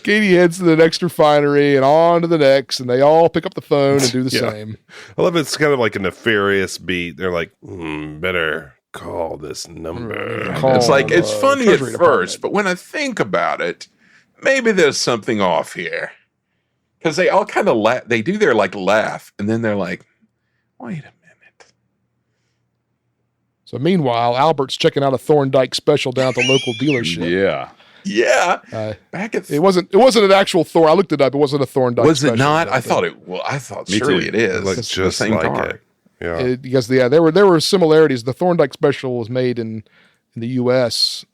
Katie heads to the next refinery and on to the next, and they all pick up the phone and do the Yeah. same. I love it's kind of like a nefarious beat. They're like, better call this number. Call It's like, it's the funny at Treasury first, Department. but when I think about it, maybe there's something off here. Because they all kind of they do their like laugh, and then they're like, wait a minute. So meanwhile, Albert's checking out a Thorndike special down at the local dealership. Yeah. Yeah. Back at It wasn't an actual Thorn. I looked it up. It wasn't a Thorndike. was it special, not? but I thought it. Well, I thought Me surely too. it is. It looks It's the just same like car. it. Yeah. because there were similarities. The Thorndike special was made in the U.S.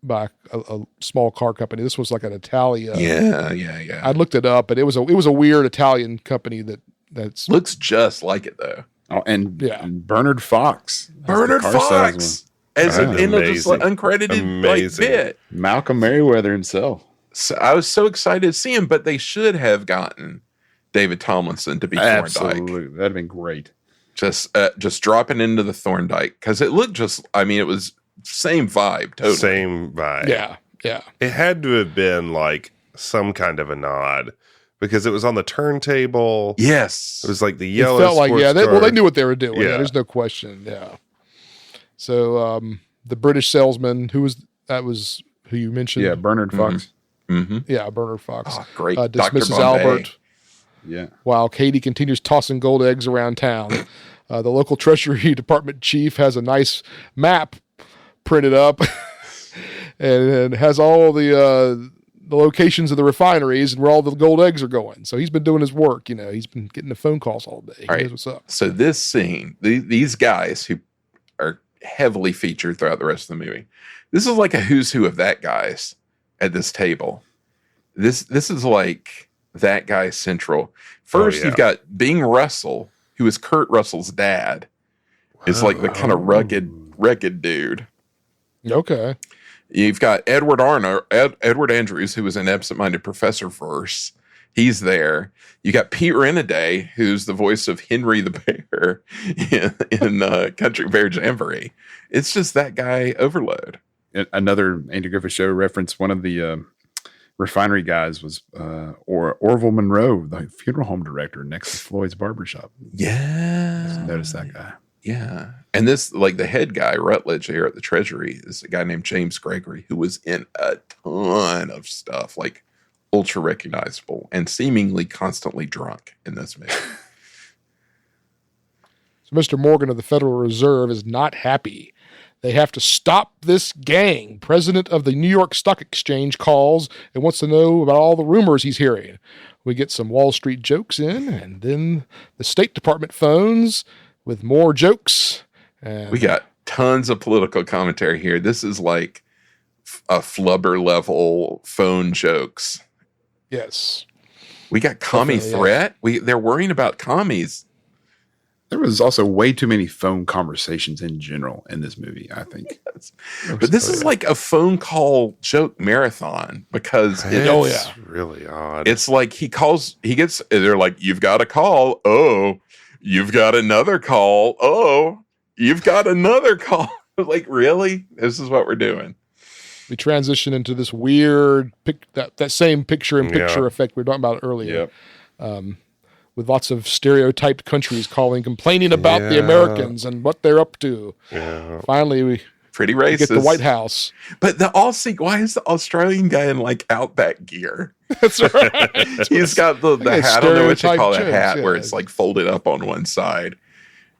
By a small car company. This was like an Italian. Yeah. I looked it up, but it was a weird Italian company that's Looks just like it though. Oh, and, Yeah. and Bernard Fox. as the Bernard car Fox salesman. as an Amazing. just like uncredited like Amazing. bit. Malcolm Merriweather himself. So I was so excited to see him, but they should have gotten David Tomlinson to be Thorndike. Absolutely. That'd have been great. Just dropping into the Thorndike because it looked just. I mean, it was same vibe. Totally. Same vibe. yeah. It had to have been like some kind of a nod because it was on the turntable. Yes. It was like the It yellow. felt like sports they car. knew what they were doing. Yeah. Yeah, there's no question. Yeah. So the British salesman who you mentioned. Yeah, Bernard Fox. Mm-hmm. Yeah, Bernard Fox. Oh, great. Dr. Dismisses Bombay. Albert Yeah. while Katie continues tossing gold eggs around town. The local Treasury Department chief has a nice map printed up and has all the locations of the refineries and where all the gold eggs are going. So he's been doing his work. He's been getting the phone calls all day. He All right. knows what's up. So this scene, these guys who are heavily featured throughout the rest of the movie, this is like a who's who of that guys at this table. This is like that guy central. First, yeah. you've got Bing Russell, who is Kurt Russell's dad. Is like the kind of rugged dude. Okay. You've got Edward Andrews, who was an absent-minded professor verse. He's there. You got Pete Renaday, who's the voice of Henry the Bear in Country Bear Jamboree. It's just that guy overload. Another Andy Griffith Show reference. One of the refinery guys was Orville Monroe, the funeral home director next to Floyd's barbershop. Yeah. Notice that guy. Yeah. And this, like the head guy, Rutledge here at the Treasury, is a guy named James Gregory, who was in a ton of stuff, like ultra recognizable and seemingly constantly drunk in this movie. So Mr. Morgan of the Federal Reserve is not happy. They have to stop this gang. President of the New York Stock Exchange calls and wants to know about all the rumors he's hearing. We get some Wall Street jokes in, and then the State Department phones with more jokes. And We got tons of political commentary here. This is like a flubber level phone jokes. yes. We got commie Definitely, threat. They're worrying about commies. There was also way too many phone conversations in general in this movie, I think. But this is like a phone call joke marathon because It's really odd. it's like they're like, you've got a call. Oh, you've got another call. Oh, you've got another call. Like, really? This is what we're doing. We transition into this weird, that same picture-in-picture effect we were talking about earlier. With lots of stereotyped countries complaining about the Americans and what they're up to. Yeah. Finally, we Pretty racist. get the White House. But the Aussie, why is the Australian guy in like Outback gear? That's right. He's got the Like a hat. I don't know what you call a stereotype hat jokes, where yeah. it's like folded up on one side.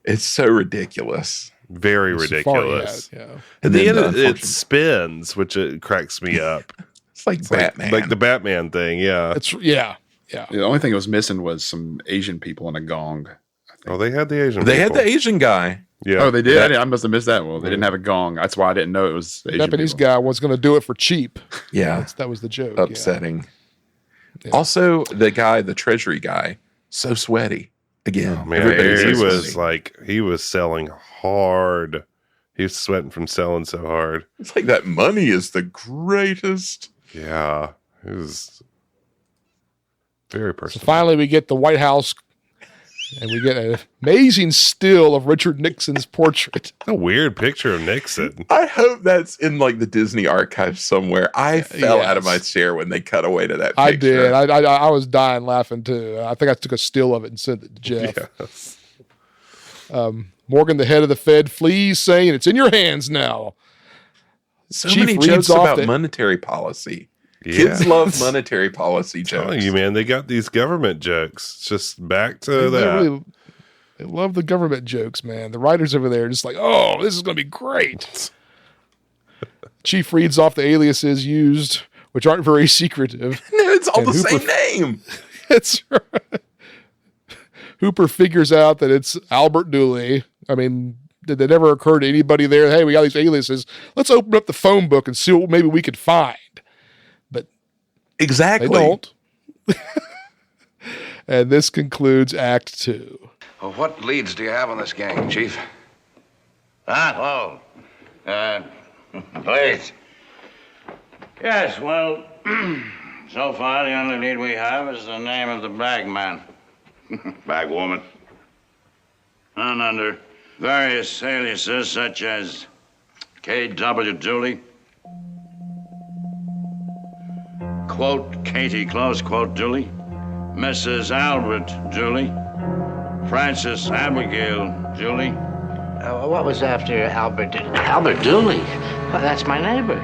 It's so ridiculous. Very Safari ridiculous. hat, yeah. At the then end, the it spins, which it cracks me up. It's like Batman. Like the Batman thing, yeah. Yeah. The only thing that was missing was some Asian people and a gong. Oh, they had the Asian they had people. the Asian guy. Yeah. Oh, they did? I must have missed that. Well, they didn't have a gong. That's why I didn't know it was Asian Japanese people. guy was going to do it for cheap. Yeah. That was the joke. yeah. Upsetting. Also, the Treasury guy, so sweaty. Again, Man, everybody's so sweaty. he was selling hard. He was sweating from selling so hard. It's like that money is the greatest. Yeah. It was very So personal. finally, we get the White House, and we get an amazing still of Richard Nixon's portrait. A weird picture of Nixon. I hope that's in like the Disney archives somewhere. I fell out of my Yes. chair when they cut away to that I picture. did. I was dying laughing too. I think I took a still of it and sent it to Jeff. Yes. Morgan, the head of the Fed, flees, saying, "It's in your hands now." So Chief many reads jokes off about the- monetary policy. Yeah. Kids love monetary policy Telling jokes. you, man, they got these government jokes. It's just back to They that. really- they love the government jokes, man. The writers over there are just like, "Oh, this is going to be great." Chief reads off the aliases used, which aren't very secretive. It's all And the Hooper- same name. That's right. Hooper figures out that it's Albert Dooley. I mean, did it ever occur to anybody there, hey, we got these aliases. Let's open up the phone book and see what maybe we could find. But Exactly. they don't. And this concludes Act 2. Well, what leads do you have on this gang, Chief? Please. Yes, well, so far the only lead we have is the name of the bag man. Bag woman. And under various aliases such as K.W. Dooley, quote, Katie, close quote, Dooley, Mrs. Albert Dooley, Frances Abigail Dooley. What was after Albert? Albert Dooley? Well, that's my neighbor.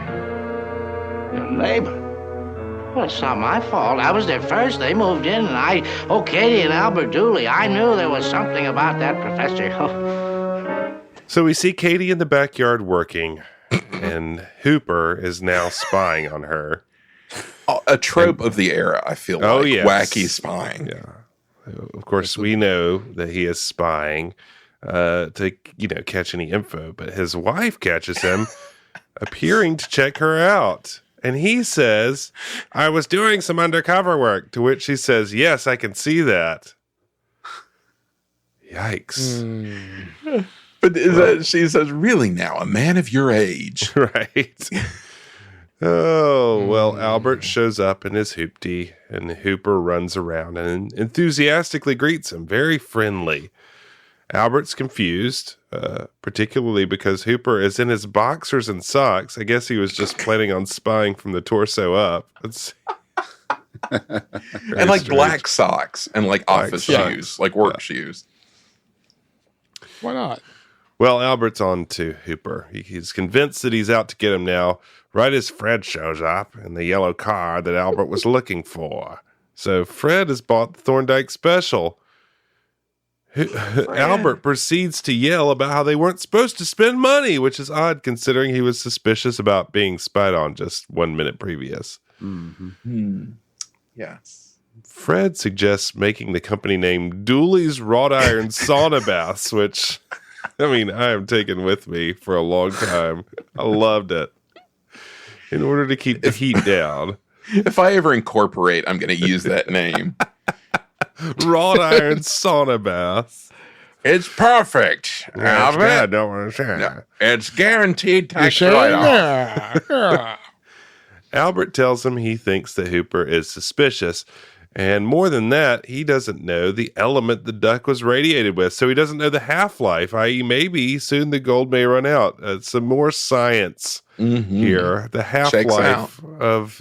Your neighbor. Well, it's not my fault. I was there first. They moved in, and Katie and Albert Dooley. I knew there was something about that professor. So we see Katie in the backyard working, and Hooper is now spying on her. A trope of the era, I feel like. Oh, yes. Wacky spying. Yeah. Of course, we know that he is spying to, catch any info, but his wife catches him appearing to check her out. And he says, "I was doing some undercover work," to which she says, "Yes, I can see that." Yikes. But she says, really now, a man of your age. Right. Oh, well, Albert shows up in his hoopty, and Hooper runs around and enthusiastically greets him, very friendly. Albert's confused, particularly because Hooper is in his boxers and socks. I guess he was just planning on spying from the torso up. Let's see. And like black socks and like office socks. shoes, like work shoes. Why not? Well, Albert's on to Hooper. He's convinced that he's out to get him now, right as Fred shows up in the yellow car that Albert was looking for. So Fred has bought the Thorndike special. Albert proceeds to yell about how they weren't supposed to spend money, which is odd considering he was suspicious about being spied on just 1 minute previous. Yes. Fred suggests making the company name Dooley's Wrought Iron Sauna Baths, which, I mean, I am taking with me for a long time. I loved it. In order to keep the heat down. If I ever incorporate, I'm going to use that name. Wrought Iron Sauna Baths. It's perfect. Albert. Don't want to share. No, it's guaranteed You tax sure? write-off. Yeah. Albert tells him he thinks that Hooper is suspicious. And more than that, he doesn't know the element the duck was radiated with. So he doesn't know the half-life, i.e. maybe soon the gold may run out. Some more science here. The half-life of,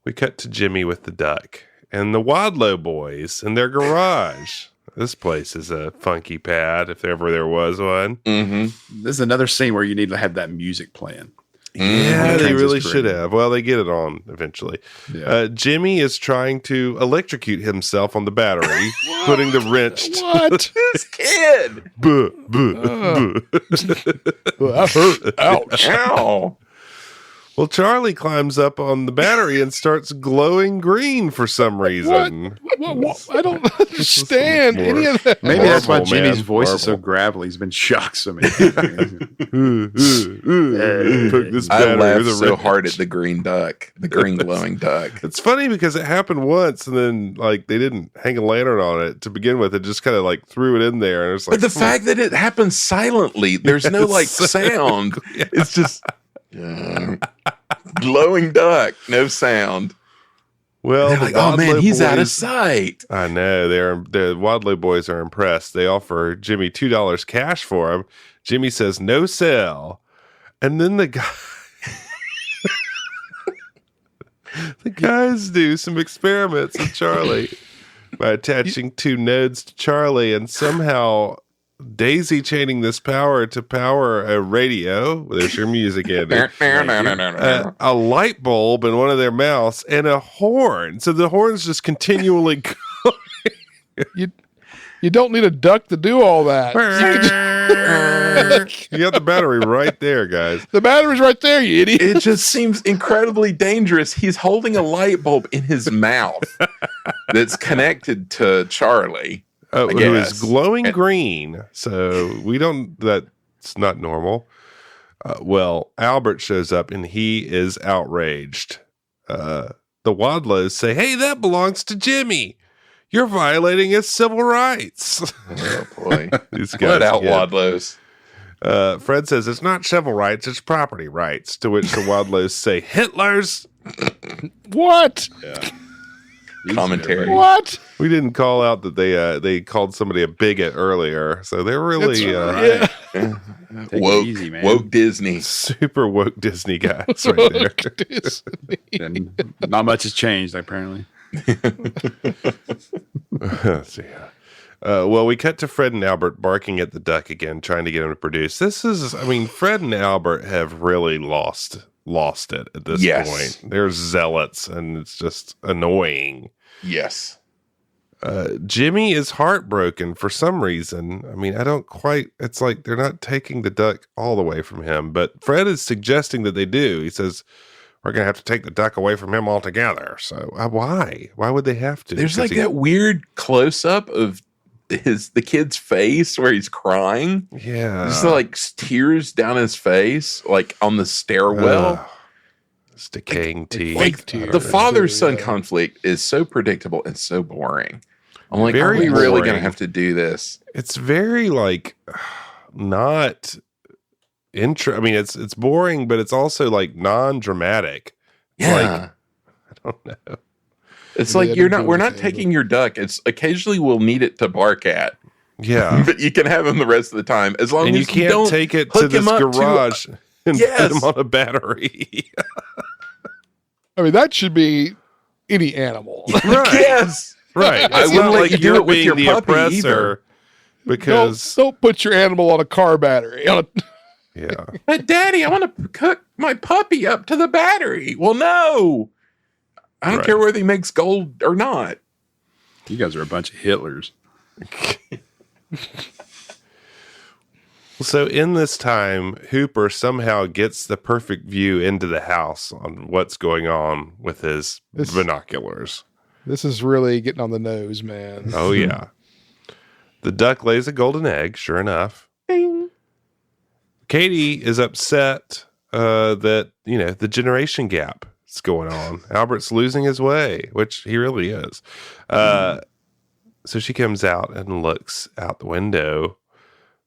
We cut to Jimmy with the duck and the Wadlow boys in their garage. This place is a funky pad, if ever there was one. This is another scene where you need to have that music playing. Yeah, they really should have. Well, they get it on eventually. Yeah. Jimmy is trying to electrocute himself on the battery, putting the wrench. What? This kid. That hurt. Ouch. Ow. Well, Charlie climbs up on the battery and starts glowing green for some reason. What? I don't understand any of that. Maybe that's why Marvel, Jimmy's man. voice is so Marvel. gravelly. He's been shocked so many times. Poke this I battery laughed with a so wrench. hard at the green duck, the green glowing duck. It's funny because it happened once and then like they didn't hang a lantern on it to begin with. It just kind of like threw it in there. And it's like, But the fact that it happens silently, there's no like sound. It's just glowing duck, no sound. well, They're the like, oh man, Wadlow he's out of boys- sight. I know the Wadlow boys are impressed. They offer Jimmy $2 cash for him. Jimmy says no sell, and then the guys do some experiments with Charlie by attaching two nodes to Charlie and somehow daisy chaining this power to power a radio. There's your music, Andy. A light bulb in one of their mouths and a horn. So the horn's just continually going. You don't need a duck to do all that. You got the battery right there, guys. The battery's right there, you idiot. It just seems incredibly dangerous. He's holding a light bulb in his mouth that's connected to Charlie. Who is guess. glowing green. So we don't, that's not normal. Well, Albert shows up and he is outraged. The Wadlows say, hey, that belongs to Jimmy. You're violating his civil rights. Oh boy. These guys Let out get- Wadlows. Fred says it's not civil rights, it's property rights. To which the Wadlows say, Hitler's. What? Commentary. What? We didn't call out that they called somebody a bigot earlier, so they're really Yeah. Take it Woke, easy, man. woke Disney. super woke Disney guys right there. And not much has changed, apparently. So, yeah. Well, we cut to Fred and Albert barking at the duck again, trying to get him to produce. This is, I mean, Fred and Albert have really lost it at this Yes. point. They're zealots, and it's just annoying. Yes. Jimmy is heartbroken for some reason. I mean, I don't quite, it's like they're not taking the duck all the way from him, but Fred is suggesting that they do. He says, we're going to have to take the duck away from him altogether. So why? Why would they have to? There's 'Cause like that weird close up of the kid's face where he's crying. Yeah. Just like tears down his face, like on the stairwell. It's decaying teeth. fake tears. The father-son conflict is so predictable and so boring. I'm like, Very are we really boring. going to have to do this? It's very like not I mean, it's boring, but it's also like non-dramatic. Yeah. I don't know. It's Yeah, like don't we're do not anything. taking your duck. It's occasionally we'll need it to bark at, Yeah. but you can have him the rest of the time as long And as you can't don't take it to hook him this up to- garage and Yes. put him on a battery. I mean, that should be any animal. Right. Yes. Right. I It's wouldn't not let like you do you're it with being your the puppy oppressor because Don't put your animal on a car battery. yeah. But Daddy, I want to cook my puppy up to the battery. Well, no. I don't Right. care whether he makes gold or not. You guys are a bunch of Hitlers. So in this time, Hooper somehow gets the perfect view into the house on what's going on with his binoculars. This is really getting on the nose, man. Oh, yeah. The duck lays a golden egg, sure enough. Ding. Katie is upset that, the generation gap is going on. Albert's losing his way, which he really is. So she comes out and looks out the window.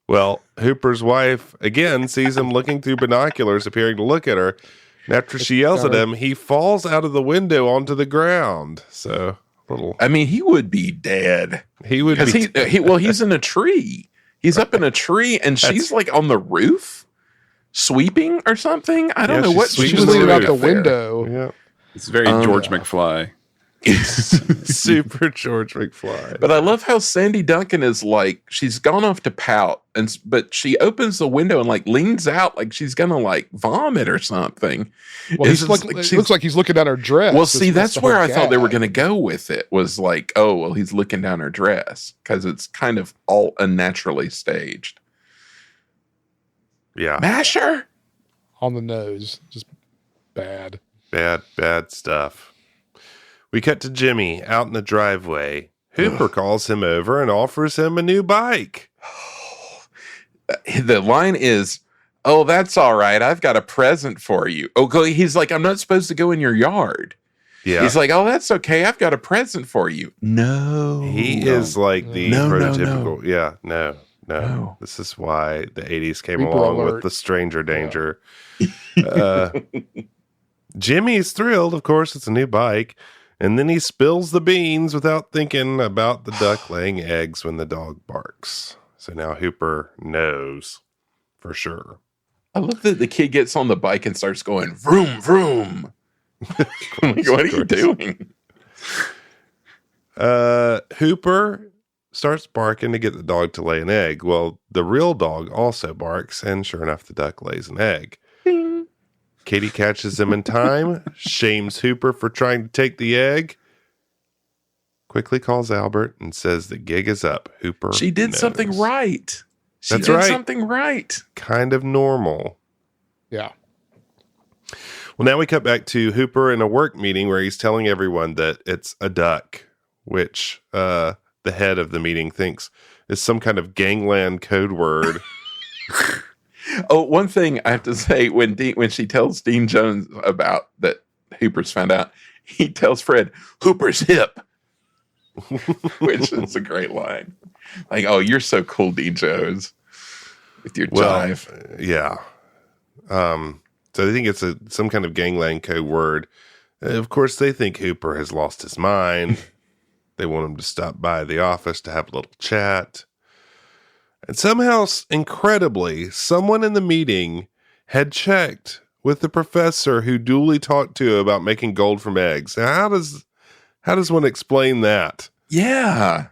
Well, Hooper's wife, again, sees him looking through binoculars, appearing to look at her. And after she yells at him, he falls out of the window onto the ground. So, I mean, he would be dead. He would be he's in a tree. He's up in a tree, and she's like on the roof, sweeping or something. I don't know what she's She was sweeping leaning out the roof there. window. Yeah. It's very George McFly. Super George McFly. But I love how Sandy Duncan is like, she's gone off to pout, but she opens the window and like leans out like she's gonna like vomit or something. Well, it looks like he's looking down her dress. Well, see, that's the where whole I thought they were gag. going to go with it. Was like, oh, well, he's looking down her dress because it's kind of all unnaturally staged. Yeah. Masher. On the nose. Just bad. Bad stuff. We cut to Jimmy out in the driveway. Hooper calls him over and offers him a new bike. The line is, oh, that's all right. I've got a present for you. Okay. He's like, I'm not supposed to go in your yard. Yeah. He's like, oh, that's okay. I've got a present for you. No. He is like the No. prototypical. Yeah, no. This is why the 80s came Reaper along alert. with the stranger danger. Jimmy's thrilled, of course, it's a new bike. And then he spills the beans without thinking about the duck laying eggs when the dog barks. So now Hooper knows for sure. I love that the kid gets on the bike and starts going, vroom, vroom. Like, what are you doing? Hooper starts barking to get the dog to lay an egg. Well, the real dog also barks, and sure enough, the duck lays an egg. Ding. Katie catches him in time, shames Hooper for trying to take the egg, quickly calls Albert and says the gig is up. Hooper She did knows. something right. She That's did right. something right. Kind of normal. Yeah. Well, now we cut back to Hooper in a work meeting where he's telling everyone that it's a duck, which the head of the meeting thinks is some kind of gangland code word. Oh, one thing I have to say, when she tells Dean Jones about that Hooper's found out, he tells Fred, Hooper's hip, which is a great line. Like, oh, you're so cool, Dean Jones, with your jive. Yeah. So they think it's some kind of gangland code word. Of course, they think Hooper has lost his mind. They want him to stop by the office to have a little chat. And somehow, incredibly, someone in the meeting had checked with the professor who duly talked to about making gold from eggs. Now, how does one explain that? Yeah.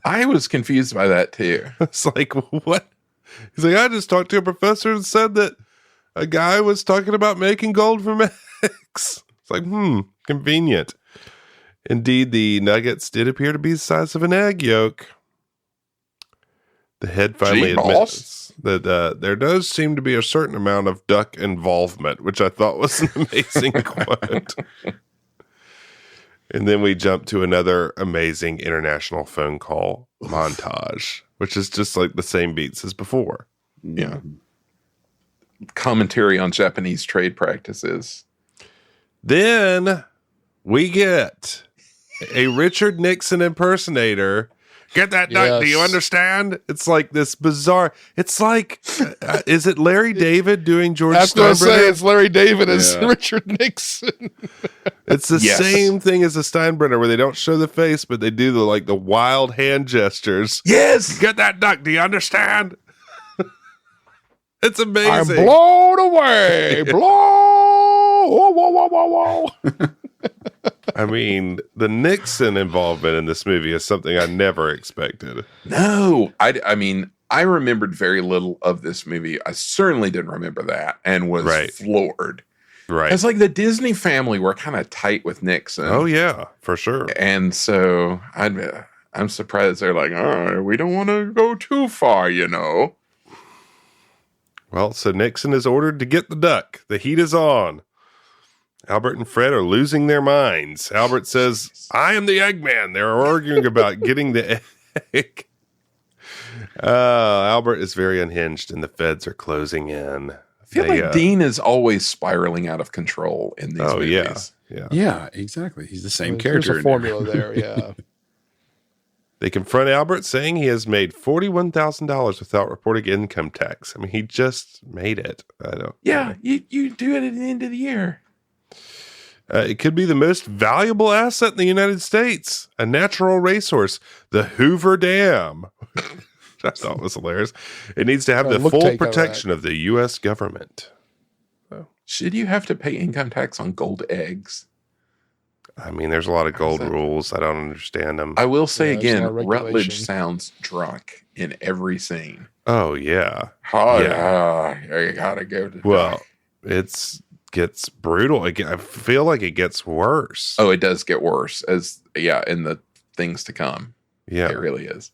I was confused by that too. It's like, what? He's like, I just talked to a professor and said that a guy was talking about making gold from eggs. It's like, convenient. Indeed, the nuggets did appear to be the size of an egg yolk. The head finally admits that there does seem to be a certain amount of duck involvement, which I thought was an amazing quote. And then we jump to another amazing international phone call montage, which is just like the same beats as before. Yeah. Commentary on Japanese trade practices. Then we get a Richard Nixon impersonator. Get that duck? Yes. Do you understand? It's like this bizarre. It's like, is it Larry David doing George That's what I say. Steinbrenner? It's Larry David as Yeah. Richard Nixon. It's the Yes. same thing as a Steinbrenner, where they don't show the face, but they do the wild hand gestures. Yes. Get that duck? Do you understand? It's I'm amazing. blown away. Blown whoa, whoa, whoa, whoa, whoa. I mean, the Nixon involvement in this movie is something I never expected. No, I mean, I remembered very little of this movie. I certainly didn't remember that and was floored. Right. It's like the Disney family were kind of tight with Nixon. Oh, yeah, for sure. And so I'm surprised they're like, oh, we don't want to go too far, you know. Well, so Nixon is ordered to get the duck. The heat is on. Albert and Fred are losing their minds. Albert says, I am the Eggman. They're arguing about getting the egg. Albert is very unhinged, and the feds are closing in. I feel like Dean is always spiraling out of control in these movies. Yeah, exactly. He's the same There's character. a formula there, yeah. They confront Albert, saying he has made $41,000 without reporting income tax. I mean, he just made it. You do it at the end of the year. It could be the most valuable asset in the United States, a natural racehorse, the Hoover Dam. I thought was hilarious. It needs to have the full protection of the U.S. government. Should you have to pay income tax on gold eggs? I mean, there's a lot of gold rules. I don't understand them. I will say again, Rutledge sounds drunk in every scene. Oh, yeah. You gotta go to it gets brutal. I feel like it gets worse. Oh, it does get worse in the things to come. Yeah. It really is.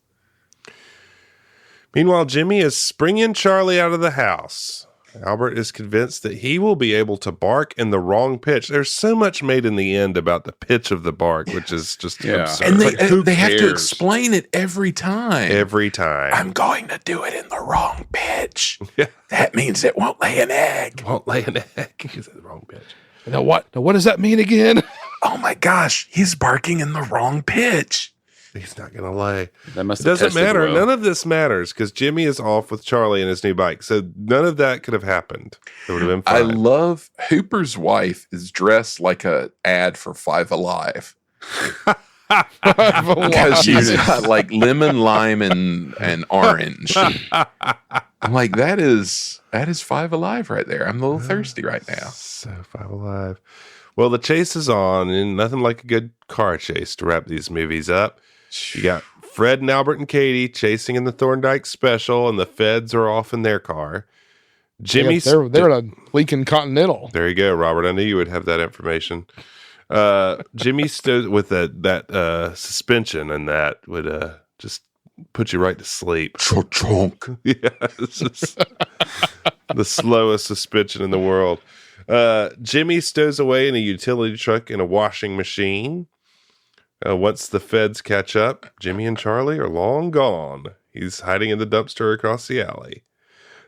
Meanwhile, Jimmy is springing Charlie out of the house. Albert is convinced that he will be able to bark in the wrong pitch. There's so much made in the end about the pitch of the bark, which is just absurd. And they have to explain it every time. Every time. I'm going to do it in the wrong pitch. That means it won't lay an egg. Won't lay an egg. Is it the wrong pitch? Now what does that mean again? Oh my gosh, he's barking in the wrong pitch. He's not going to lay. It doesn't matter. Well. None of this matters because Jimmy is off with Charlie and his new bike. So none of that could have happened. It would have been fine. I love Hooper's wife is dressed like an ad for Five Alive. Because she's got like lemon, lime, and orange. I'm like, that is Five Alive right there. I'm a little thirsty right now. So Five Alive. Well, the chase is on, and nothing like a good car chase to wrap these movies up. You got Fred and Albert and Katie chasing in the Thorndike Special, and the feds are off in their car. Jimmy, they're in a Lincoln Continental. There you go, Robert. I knew you would have that information. Jimmy stood with that suspension, and that would just put you right to sleep. Chunk. Yeah, it's just the slowest suspension in the world. Jimmy stows away in a utility truck in a washing machine. Once the feds catch up, Jimmy and Charlie are long gone. He's hiding in the dumpster across the alley.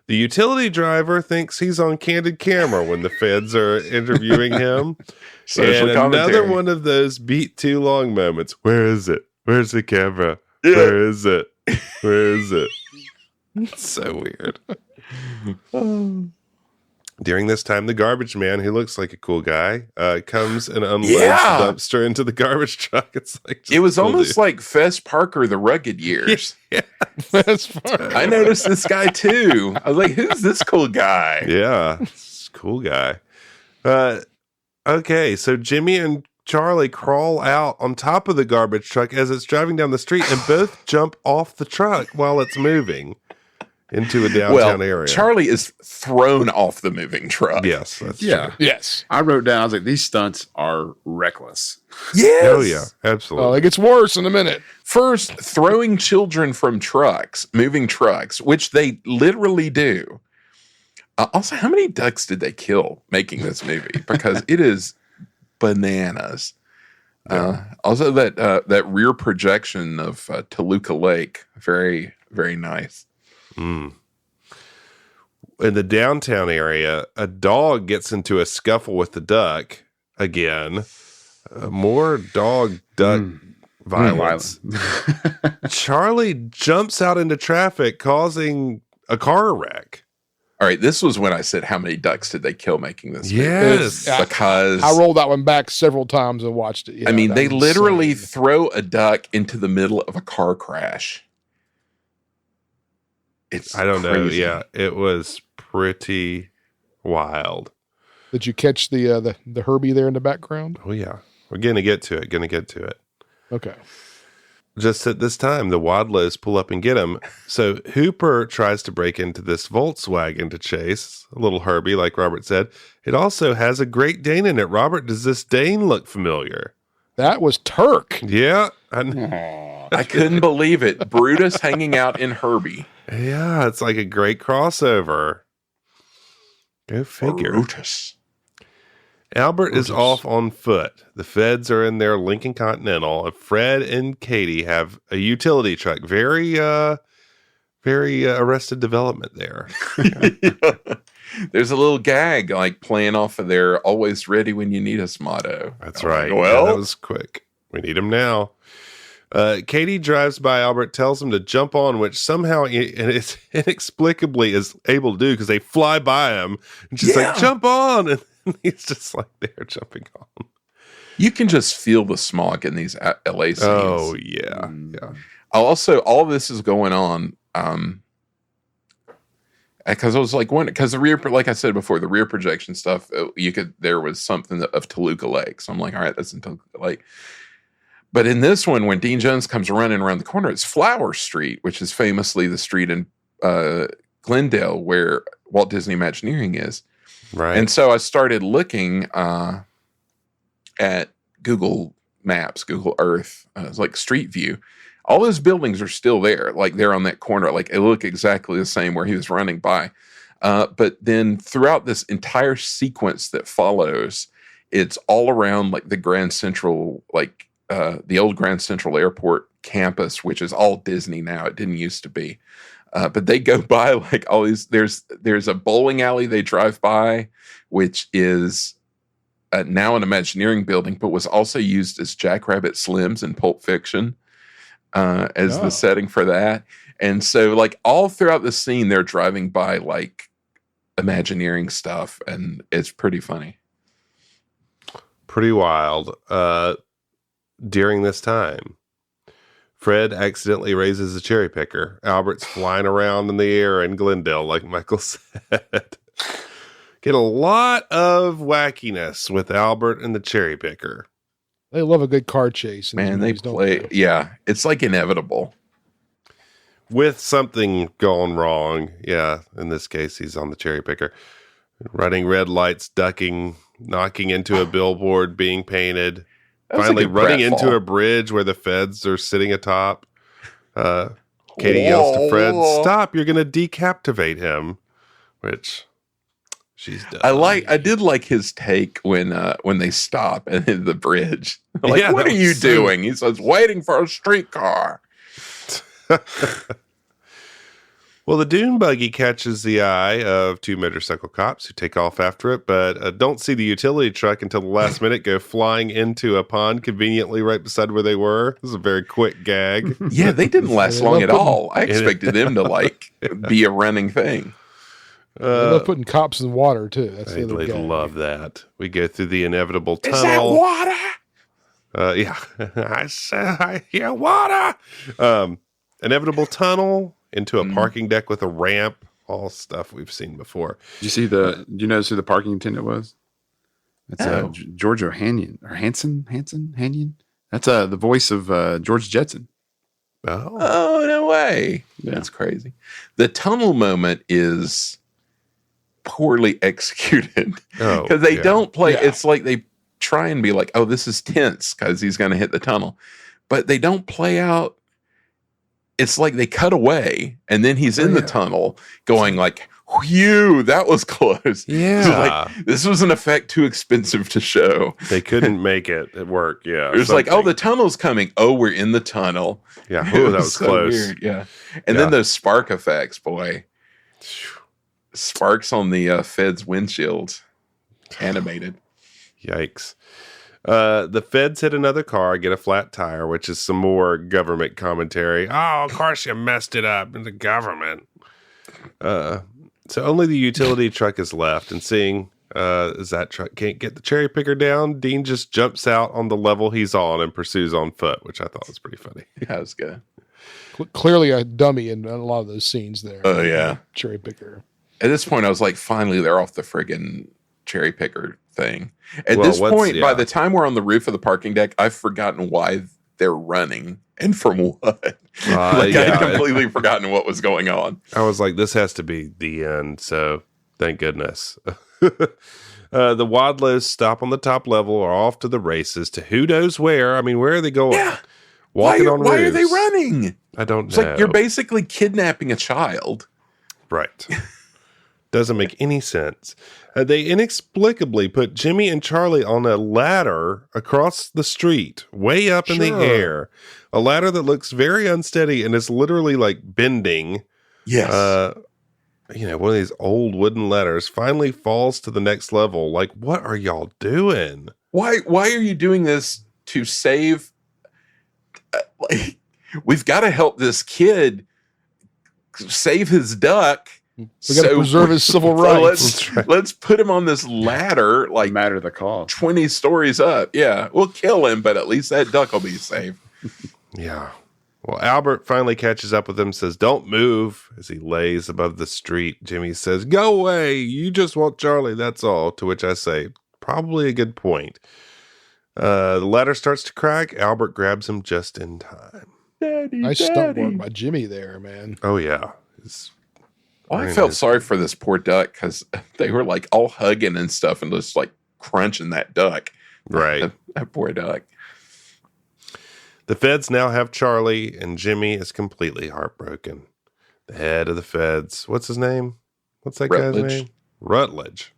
The utility driver thinks he's on candid camera when the feds are interviewing him. And another one of those beat too long moments. Where is it? Where's the camera? Yeah. Where is it? Where is it? It's so weird. During this time, the garbage man, who looks like a cool guy, comes and unloads the dumpster into the garbage truck. It's like it was almost like Fess Parker, the Rugged Years. Yeah. Fess Parker. I noticed this guy too. I was like, "Who's this cool guy?" Yeah, cool guy. Okay, so Jimmy and Charlie crawl out on top of the garbage truck as it's driving down the street, and both jump off the truck while it's moving into a downtown area. Charlie is thrown off the moving truck. Yes, that's true. Yes. I wrote down, I was like, these stunts are reckless. Yes. Oh, yeah, absolutely. Oh, it gets worse in a minute. First, throwing children from trucks, moving trucks, which they literally do. Also, how many ducks did they kill making this movie? Because it is bananas. Also, that rear projection of Toluca Lake, very, very nice. In the downtown area, a dog gets into a scuffle with the duck again. More dog-duck violence. Charlie jumps out into traffic, causing a car wreck. All right, this was when I said, how many ducks did they kill making this movie? Yes. Because I rolled that one back several times and watched it. Yeah, I mean, they literally throw a duck into the middle of a car crash. I don't know. Yeah, it was pretty wild. Did you catch the Herbie there in the background? Oh, yeah. We're going to get to it. Okay. Just at this time, the Wadlows pull up and get him. So Hooper tries to break into this Volkswagen to chase a little Herbie, like Robert said. It also has a Great Dane in it. Robert, does this Dane look familiar? That was Turk. Yeah. I couldn't believe it. Brutus hanging out in Herbie. Yeah, it's like a great crossover. Go figure. Brutus. Albert is off on foot. The feds are in their Lincoln Continental. Fred and Katie have a utility truck. Very Arrested Development there. There's a little gag like playing off of their "always ready when you need us" motto. That's right. Like, well, that was quick. We need him now. Katie drives by Albert, tells him to jump on, which somehow and it's inexplicably is able to do because they fly by him. And she's like, jump on. And he's just like there jumping on. You can just feel the smog in these LA scenes. Oh, yeah. Yeah. Also, all this is going on because I was like, because the rear, like I said before, the rear projection stuff, there was something of Toluca Lake. So I'm like, all right, that's in Toluca Lake. But in this one, when Dean Jones comes running around the corner, it's Flower Street, which is famously the street in Glendale where Walt Disney Imagineering is. Right. And so I started looking at Google Maps, Google Earth, like Street View. All those buildings are still there, like they're on that corner. Like they look exactly the same where he was running by. But then throughout this entire sequence that follows, it's all around like the Grand Central, like the old Grand Central Airport campus, which is all Disney now. It didn't used to be. But they go by like all these. There's a bowling alley they drive by, which is now an Imagineering building, but was also used as Jackrabbit Slims in Pulp Fiction as the setting for that. And so, like all throughout the scene, they're driving by like Imagineering stuff, and it's pretty funny. Pretty wild. During this time, Fred accidentally raises a cherry picker. Albert's flying around in the air in Glendale, like Michael said. Get a lot of wackiness with Albert and the cherry picker. They love a good car chase. Man, they play. Yeah, it's like inevitable. With something going wrong. Yeah, in this case, he's on the cherry picker. Running red lights, ducking, knocking into a billboard, being painted. Finally running into a bridge where the feds are sitting atop. Katie yells to Fred, "Stop, you're going to decaptivate him," which she's done. I did like his take when they stop and hit the bridge. Like, what are you doing? He says, "Waiting for a streetcar." Well, the dune buggy catches the eye of two motorcycle cops who take off after it, but don't see the utility truck until the last minute, go flying into a pond conveniently right beside where they were. This is a very quick gag. Yeah, they didn't last long at all. I expected them to like be a running thing. They love putting cops in water too. That's the other They gag. love that. We go through the inevitable tunnel. Is that water? Yeah, I said I hear water. Inevitable tunnel into a parking deck with a ramp. All stuff we've seen before. Did you notice who the parking attendant was? That's George O'Hanian or Hanson. That's the voice of George Jetson. Oh, no way. Yeah. That's crazy. The tunnel moment is poorly executed because they don't play. Yeah. It's like they try and be like, oh, this is tense because he's going to hit the tunnel, but they don't play out. It's like they cut away and then he's in the tunnel going like, whew, that was close. Yeah. So like, this was an effect too expensive to show. They couldn't make it work. Yeah. It was like, oh, the tunnel's coming. Oh, we're in the tunnel. Yeah. Oh, that was so close. Weird. Yeah. And then those spark effects, boy. Sparks on the Fed's windshield. Animated. Yikes. The feds hit another car, get a flat tire, which is some more government commentary. Oh, of course you messed it up in the government. So only the utility truck is left, and seeing as that truck can't get the cherry picker down, Dean just jumps out on the level he's on and pursues on foot, which I thought was pretty funny. That was good. Clearly a dummy in a lot of those scenes there. Oh, yeah. Cherry picker. At this point, I was like, finally, they're off the friggin' cherry picker thing. At Well, this point, by the time we're on the roof of the parking deck, I've forgotten why they're running and from what. I had completely forgotten what was going on. I was like, this has to be the end. So thank goodness. The Wadlows stop on the top level, are off to the races to who knows where. I mean, where are they going? Yeah. Walking on roofs. Why are they running? I don't It's know. like you're basically kidnapping a child. Right. Doesn't make any sense. They inexplicably put Jimmy and Charlie on a ladder across the street, way up in the air. A ladder that looks very unsteady and is literally like bending. Yes. One of these old wooden ladders finally falls to the next level. Like, what are y'all doing? Why are you doing this to save? We've got to help this kid save his duck. We got to preserve his civil rights. Let's put him on this ladder, like matter the cost. 20 stories up. Yeah, we'll kill him, but at least that duck will be safe. Yeah. Well, Albert finally catches up with him, says, "Don't move," as he lays above the street. Jimmy says, "Go away. You just want Charlie, that's all." To which I say, probably a good point. The ladder starts to crack. Albert grabs him just in time. Nice stunt work by Jimmy there, man. Oh, yeah. I felt sorry for this poor duck because they were like all hugging and stuff and just like crunching that duck. Right. That poor duck. The feds now have Charlie, and Jimmy is completely heartbroken. The head of the feds, what's his name? What's that guy's name? Rutledge.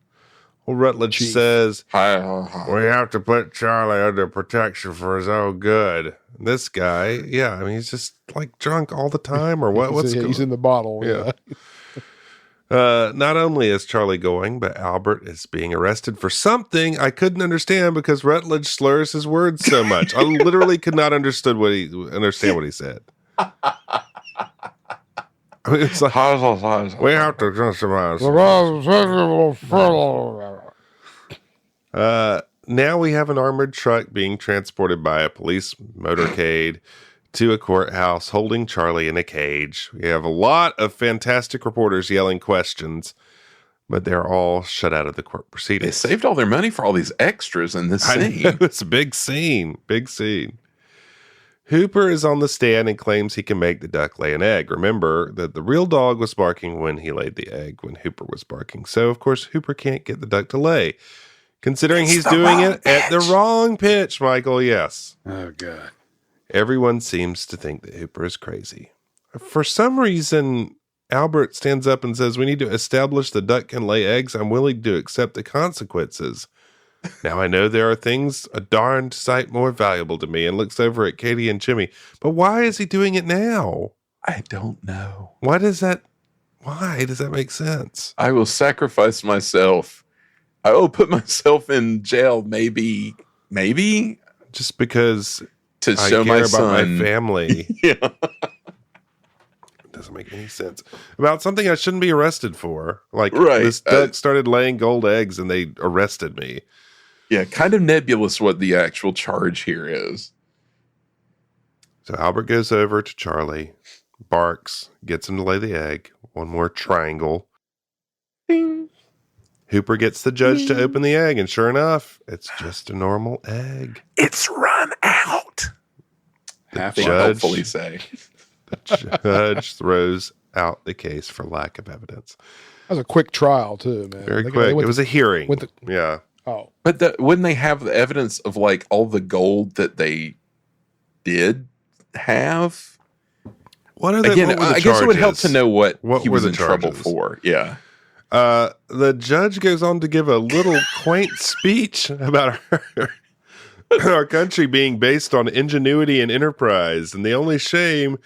Well, Rutledge says, we have to put Charlie under protection for his own good. This guy, he's just like drunk all the time, or what? He's in the bottle. Yeah. Not only is Charlie going, but Albert is being arrested for something I couldn't understand because Rutledge slurs his words so much. I literally could not understand what he said. I mean, it's like, we have to customize. Now we have an armored truck being transported by a police motorcade to a courthouse holding Charlie in a cage. We have a lot of fantastic reporters yelling questions, but they're all shut out of the court proceedings. They saved all their money for all these extras in this scene. I know, it's a big scene. Hooper is on the stand and claims he can make the duck lay an egg. Remember that the real dog was barking when he laid the egg, when Hooper was barking. So, of course, Hooper can't get the duck to lay. Considering he's doing it at the wrong pitch, Michael, yes. Oh, God. Everyone seems to think that Hooper is crazy. For some reason, Albert stands up and says, we need to establish the duck can lay eggs. I'm willing to accept the consequences. Now, I know there are things a darned sight more valuable to me, and looks over at Katie and Jimmy. But why is he doing it now? I don't know. Why does that make sense? I will sacrifice myself. I will put myself in jail, maybe. Just because to I show care my son. about my family. Yeah. It doesn't make any sense. About something I shouldn't be arrested for. Like, right. This duck started laying gold eggs and they arrested me. Yeah, kind of nebulous what the actual charge here is. So Albert goes over to Charlie, barks, gets him to lay the egg. One more triangle. Ding. Hooper gets the judge to open the egg, and sure enough, it's just a normal egg. It's run out. The They hopefully say. The judge throws out the case for lack of evidence. That was a quick trial, too, man. Very quick. It was a hearing. Yeah. Oh. But wouldn't they have the evidence of like all the gold that they did have? What are the, Again, what were the I guess it would help charges? to know what he were was the in trouble charges? for. Yeah. The judge goes on to give a little quaint speech about our country being based on ingenuity and enterprise, and the only shame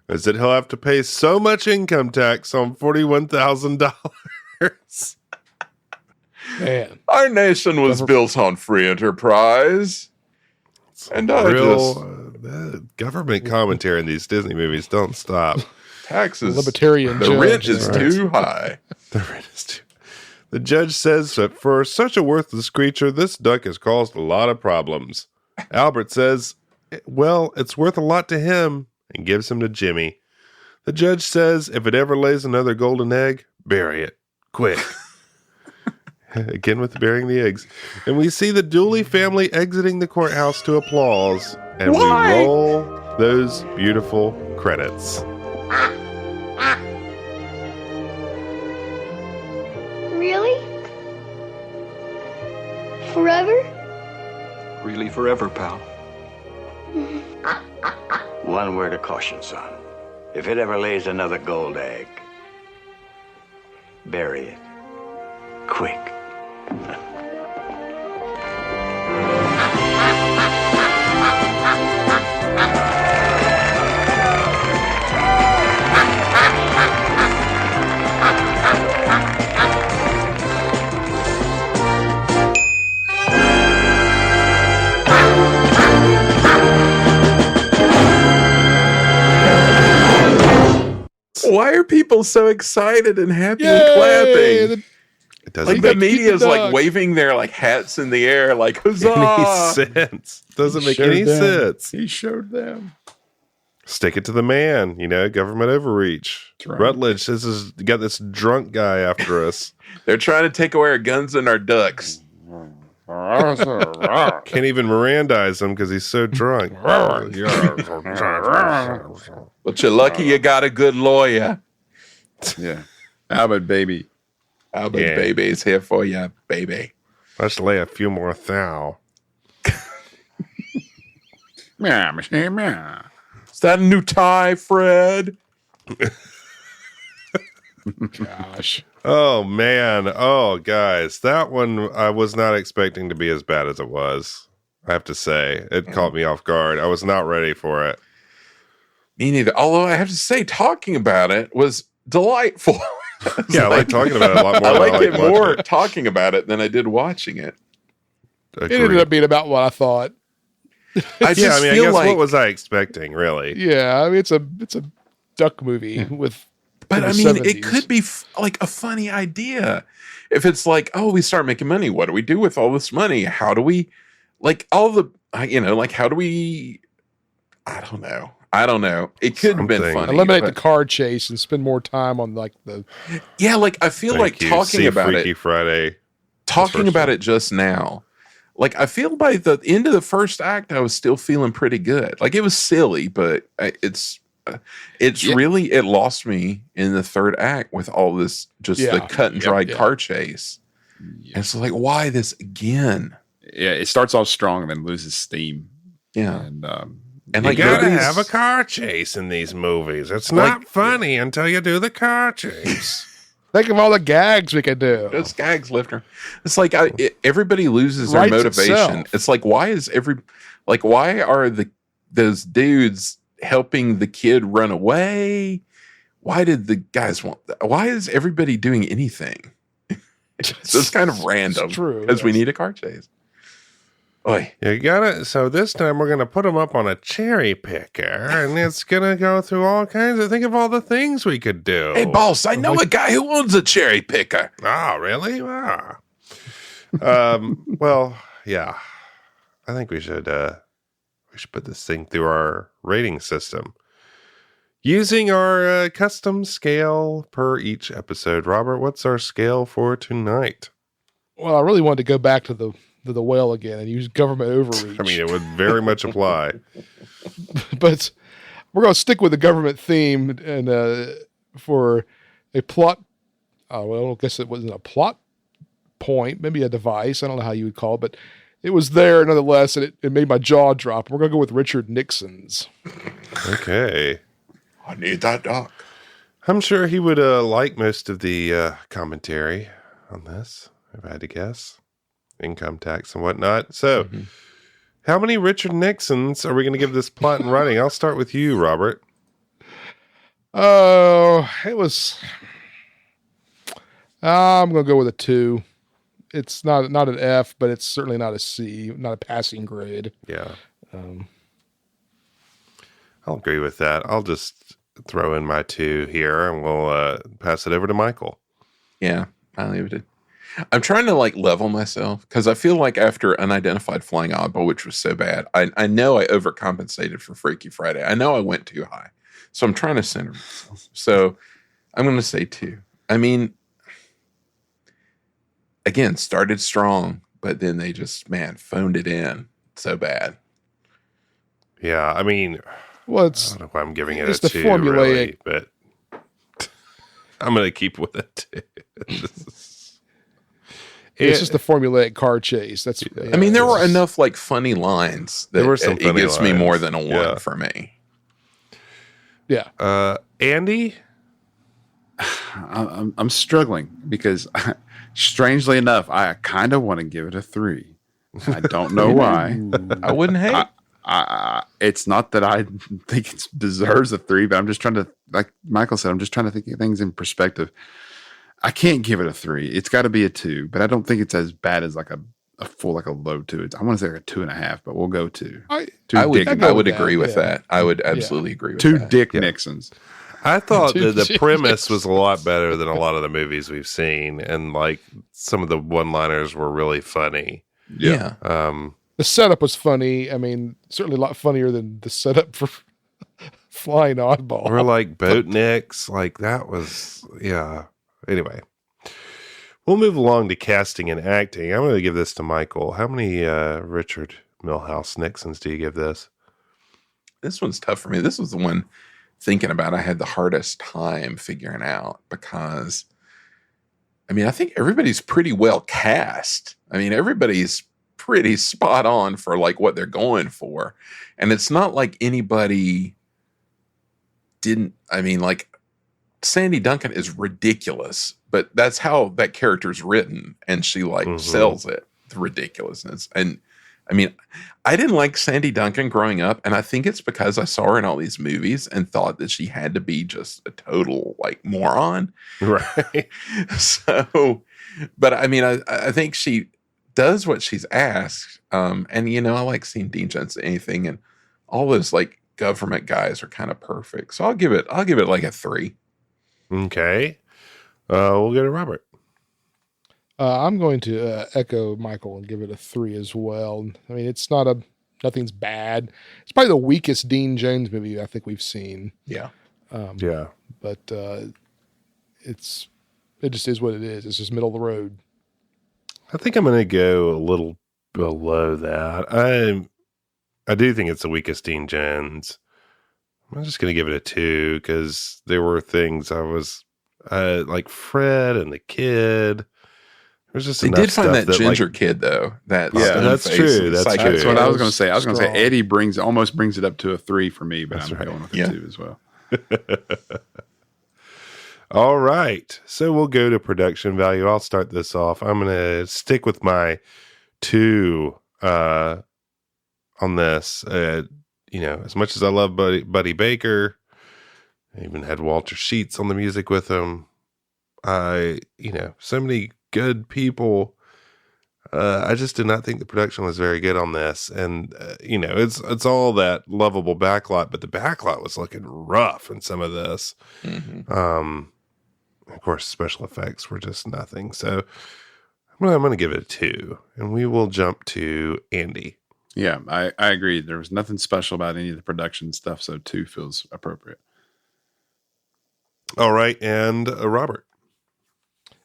is that he'll have to pay so much income tax on $41,000. Man. Our nation was built on free enterprise. And the government commentary in these Disney movies don't stop. Taxes. Libertarian The judge, rent is right. too high. The judge says that for such a worthless creature, this duck has caused a lot of problems. Albert says, well, it's worth a lot to him, and gives him to Jimmy. The judge says if it ever lays another golden egg, bury it. Quick. Again with burying the eggs. And we see the Dooley family exiting the courthouse to applause. And Why? we roll those beautiful credits. Really? Forever? Really forever, pal. One word of caution, son. If it ever lays another gold egg, bury it. Quick. Why are people so excited and happy and Yay! clapping? It doesn't Like the make media is the like duck. waving their like hats in the air, like any huzzah! sense. Doesn't make Showed any them. sense. He showed them. Stick it to the man, government overreach. That's right. Rutledge, got this drunk guy after us. They're trying to take away our guns and our ducks. Can't even Mirandize him because he's so drunk. But you're lucky you got a good lawyer. Yeah. Albert, baby. Albert Yeah. Baby's here for you, baby. Let's lay a few more thou. Meow, meow, meow. Is that a new tie, Fred? Gosh. Oh, man. Oh, guys. That one I was not expecting to be as bad as it was. I have to say. It caught me off guard. I was not ready for it. Me neither. Although I have to say, talking about it was delightful. Yeah, I like talking about it a lot more I than like it watching more it. talking about it than I did watching it. It ended up being about what I thought. I just I feel guess like, what was I expecting, really? Yeah, I mean, it's a duck movie with. but in I the mean, 70s. it could be like a funny idea. If it's like, oh, we start making money, what do we do with all this money? How do we, like, all the, like, how do we? I don't know. It could have been Something. funny. eliminate the but- car chase and spend more time on like the. Yeah, like I feel like Thank you. talking See about Freaky it. Friday. Talking first about one. it just now, like I feel by the end of the first act, I was still feeling pretty good. Like it was silly, but it's Yeah. really it lost me in the third act with all this just the Yeah. cut and dried Yeah. car chase. And it's like, why this again? Yeah, it starts off strong and then loses steam. Yeah, And You like gotta nobody's- have a car chase in these movies. It's not funny until you do the car chase. Think of all the gags we could do. It's gags lifter. It's like everybody loses their Writes motivation. itself. It's like why are those dudes helping the kid run away? Why did the guys why is everybody doing anything? So it's kind of random. It's true. Because we need a car chase. Oy. You gotta. So this time we're gonna put them up on a cherry picker, and it's gonna go through all kinds of. Think of all the things we could do. Hey boss, I know a guy who owns a cherry picker. Ah, really? Ah. Well, yeah. I think we should put this thing through our rating system using our custom scale per each episode. Robert, what's our scale for tonight? Well, I really wanted to go back to the whale again and use government overreach. I mean, it would very much apply. But we're going to stick with the government theme and for a plot. Well, I guess it wasn't a plot point, maybe a device. I don't know how you would call it, but it was there nonetheless, and it made my jaw drop. We're going to go with Richard Nixon's. Okay. I need that doc. I'm sure he would like most of the commentary on this, if I had to guess. Income tax and whatnot. So, how many Richard Nixons are we going to give this plot and writing? I'll start with you, Robert. Oh, it was. I'm going to go with a 2. It's not an F, but it's certainly not a C, not a passing grade. Yeah. I'll agree with that. I'll just throw in my 2 here and we'll pass it over to Michael. Yeah, I leave it. I'm trying to like level myself because I feel like after Unidentified Flying Oddball, which was so bad, I know I overcompensated for Freaky Friday. I know I went too high. So I'm trying to center myself. So I'm going to say 2. I mean, again, started strong, but then they just, man, phoned it in so bad. Yeah, I mean, Well, I don't know why I'm giving it it's a the 2, formulaic- really, but I'm going to keep with it, too. It's just the formulaic car chase. That's. I mean, there were enough like funny lines that There were some it funny gives me lines. more than a 1 Yeah. for me. Yeah. Andy? I'm struggling because, strangely enough, I kind of want to give it a 3. I don't know why. I wouldn't hate. It's not that I think it deserves a 3, but I'm just trying to, like Michael said, I'm just trying to think of things in perspective. I can't give it a 3. It's got to be a 2, but I don't think it's as bad as like a full, like a low 2. I want to say like a 2.5, but we'll go 2. I would agree with that. I would absolutely agree with 2 that. Dick Nixons. I thought that the premise was a lot better than a lot of the movies we've seen, and like some of the one-liners were really funny. Yeah. The setup was funny. I mean, certainly a lot funnier than the setup for Flying Oddball. Or like Boat Nicks, like that was, yeah. Anyway, we'll move along to casting and acting. I'm going to give this to Michael. How many Richard Milhouse Nixons do you give this? This one's tough for me. This was the one thinking about I had the hardest time figuring out because, I mean, I think everybody's pretty well cast. I mean, everybody's pretty spot on for like what they're going for. And it's not like anybody didn't, I mean, like Sandy Duncan is ridiculous, but that's how that character's written. And she like sells it, the ridiculousness. And I mean, I didn't like Sandy Duncan growing up, and I think it's because I saw her in all these movies and thought that she had to be just a total like moron. Right. So, but I mean, I think she does what she's asked. And you know, I like seeing Dean Jones anything, and all those like government guys are kind of perfect. So I'll give it like a 3. Okay. We'll go to Robert. I'm going to echo Michael and give it a 3 as well. I mean, it's nothing's bad. It's probably the weakest Dean Jones movie I think we've seen. Yeah. Yeah. But it just is what it is. It's just middle of the road. I think I'm going to go a little below that. I do think it's the weakest Dean Jones. I'm just going to give it a 2 because there were things I was like Fred and the kid. There's just they enough did find stuff that ginger like, kid though. That yeah, that's true. That's true. That's what I was going to say. I was going to say Strong. Eddie almost brings it up to a 3 for me, but That's I'm right. going with a 2 as well. All right. So we'll go to production value. I'll start this off. I'm going to stick with my 2 on this. You know, as much as I love Buddy Baker, I even had Walter Sheets on the music with him. So many good people. I just did not think the production was very good on this. And, it's all that lovable backlot, but the backlot was looking rough in some of this. Mm-hmm. Of course, special effects were just nothing. So I'm going to give it a 2, and we will jump to Andy. Yeah, I agree. There was nothing special about any of the production stuff, so 2 feels appropriate. All right. And Robert.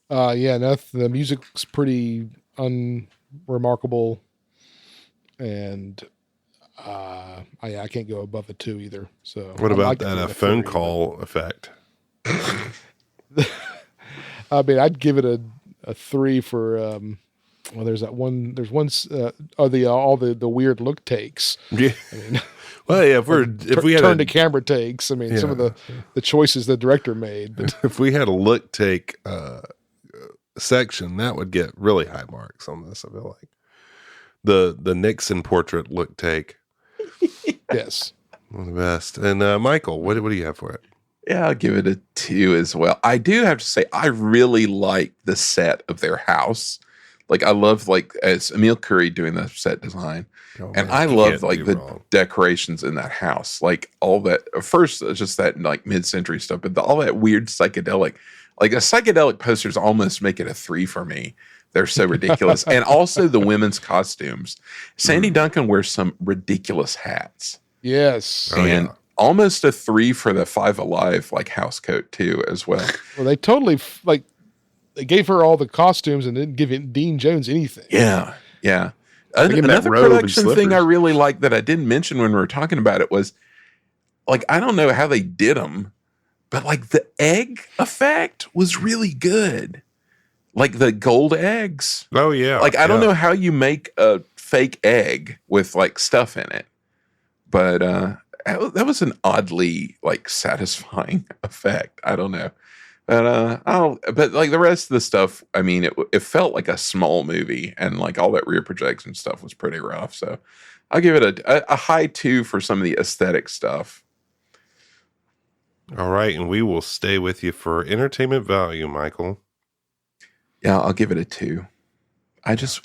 The music's pretty unremarkable, and I can't go above a 2 either. So What I'd about like to that give it a phone 3, call effect? I mean, I'd give it a 3 for there's that one. There's one. All the weird look takes. Yeah. I mean, Well, yeah, if we had turn to camera takes. I mean, some of the choices the director made. But if we had a look take section, that would get really high marks on this. I feel like the Nixon portrait look take. yes, One of the best. And Michael, what do you have for it? Yeah, I'll give it a 2 as well. I do have to say, I really like the set of their house. Like, I love, like, as Emil Curry doing the set design. Oh, and man, I you love, can't like, do the wrong. decorations in that house. Like, all that, first, just that, like, mid-century stuff, but all that weird psychedelic. Like, the psychedelic posters almost make it a 3 for me. They're so ridiculous. And also the women's costumes. Sandy Duncan wears some ridiculous hats. yes. And almost a 3 for the 5 Alive like house coat too as well. Well, they totally they gave her all the costumes and didn't give Dean Jones anything. Yeah. Thinking that Another robe and production thing slippers. I really liked that I didn't mention when we were talking about it was, like, I don't know how they did them, but like the egg effect was really good. Like the gold eggs. Oh yeah. Like, I don't know how you make a fake egg with like stuff in it, but that was an oddly like satisfying effect. I don't know. But like the rest of the stuff, I mean, it felt like a small movie, and like all that rear projection stuff was pretty rough. So I'll give it a high 2 for some of the aesthetic stuff. All right, and we will stay with you for entertainment value, Michael. Yeah, I'll give it a 2.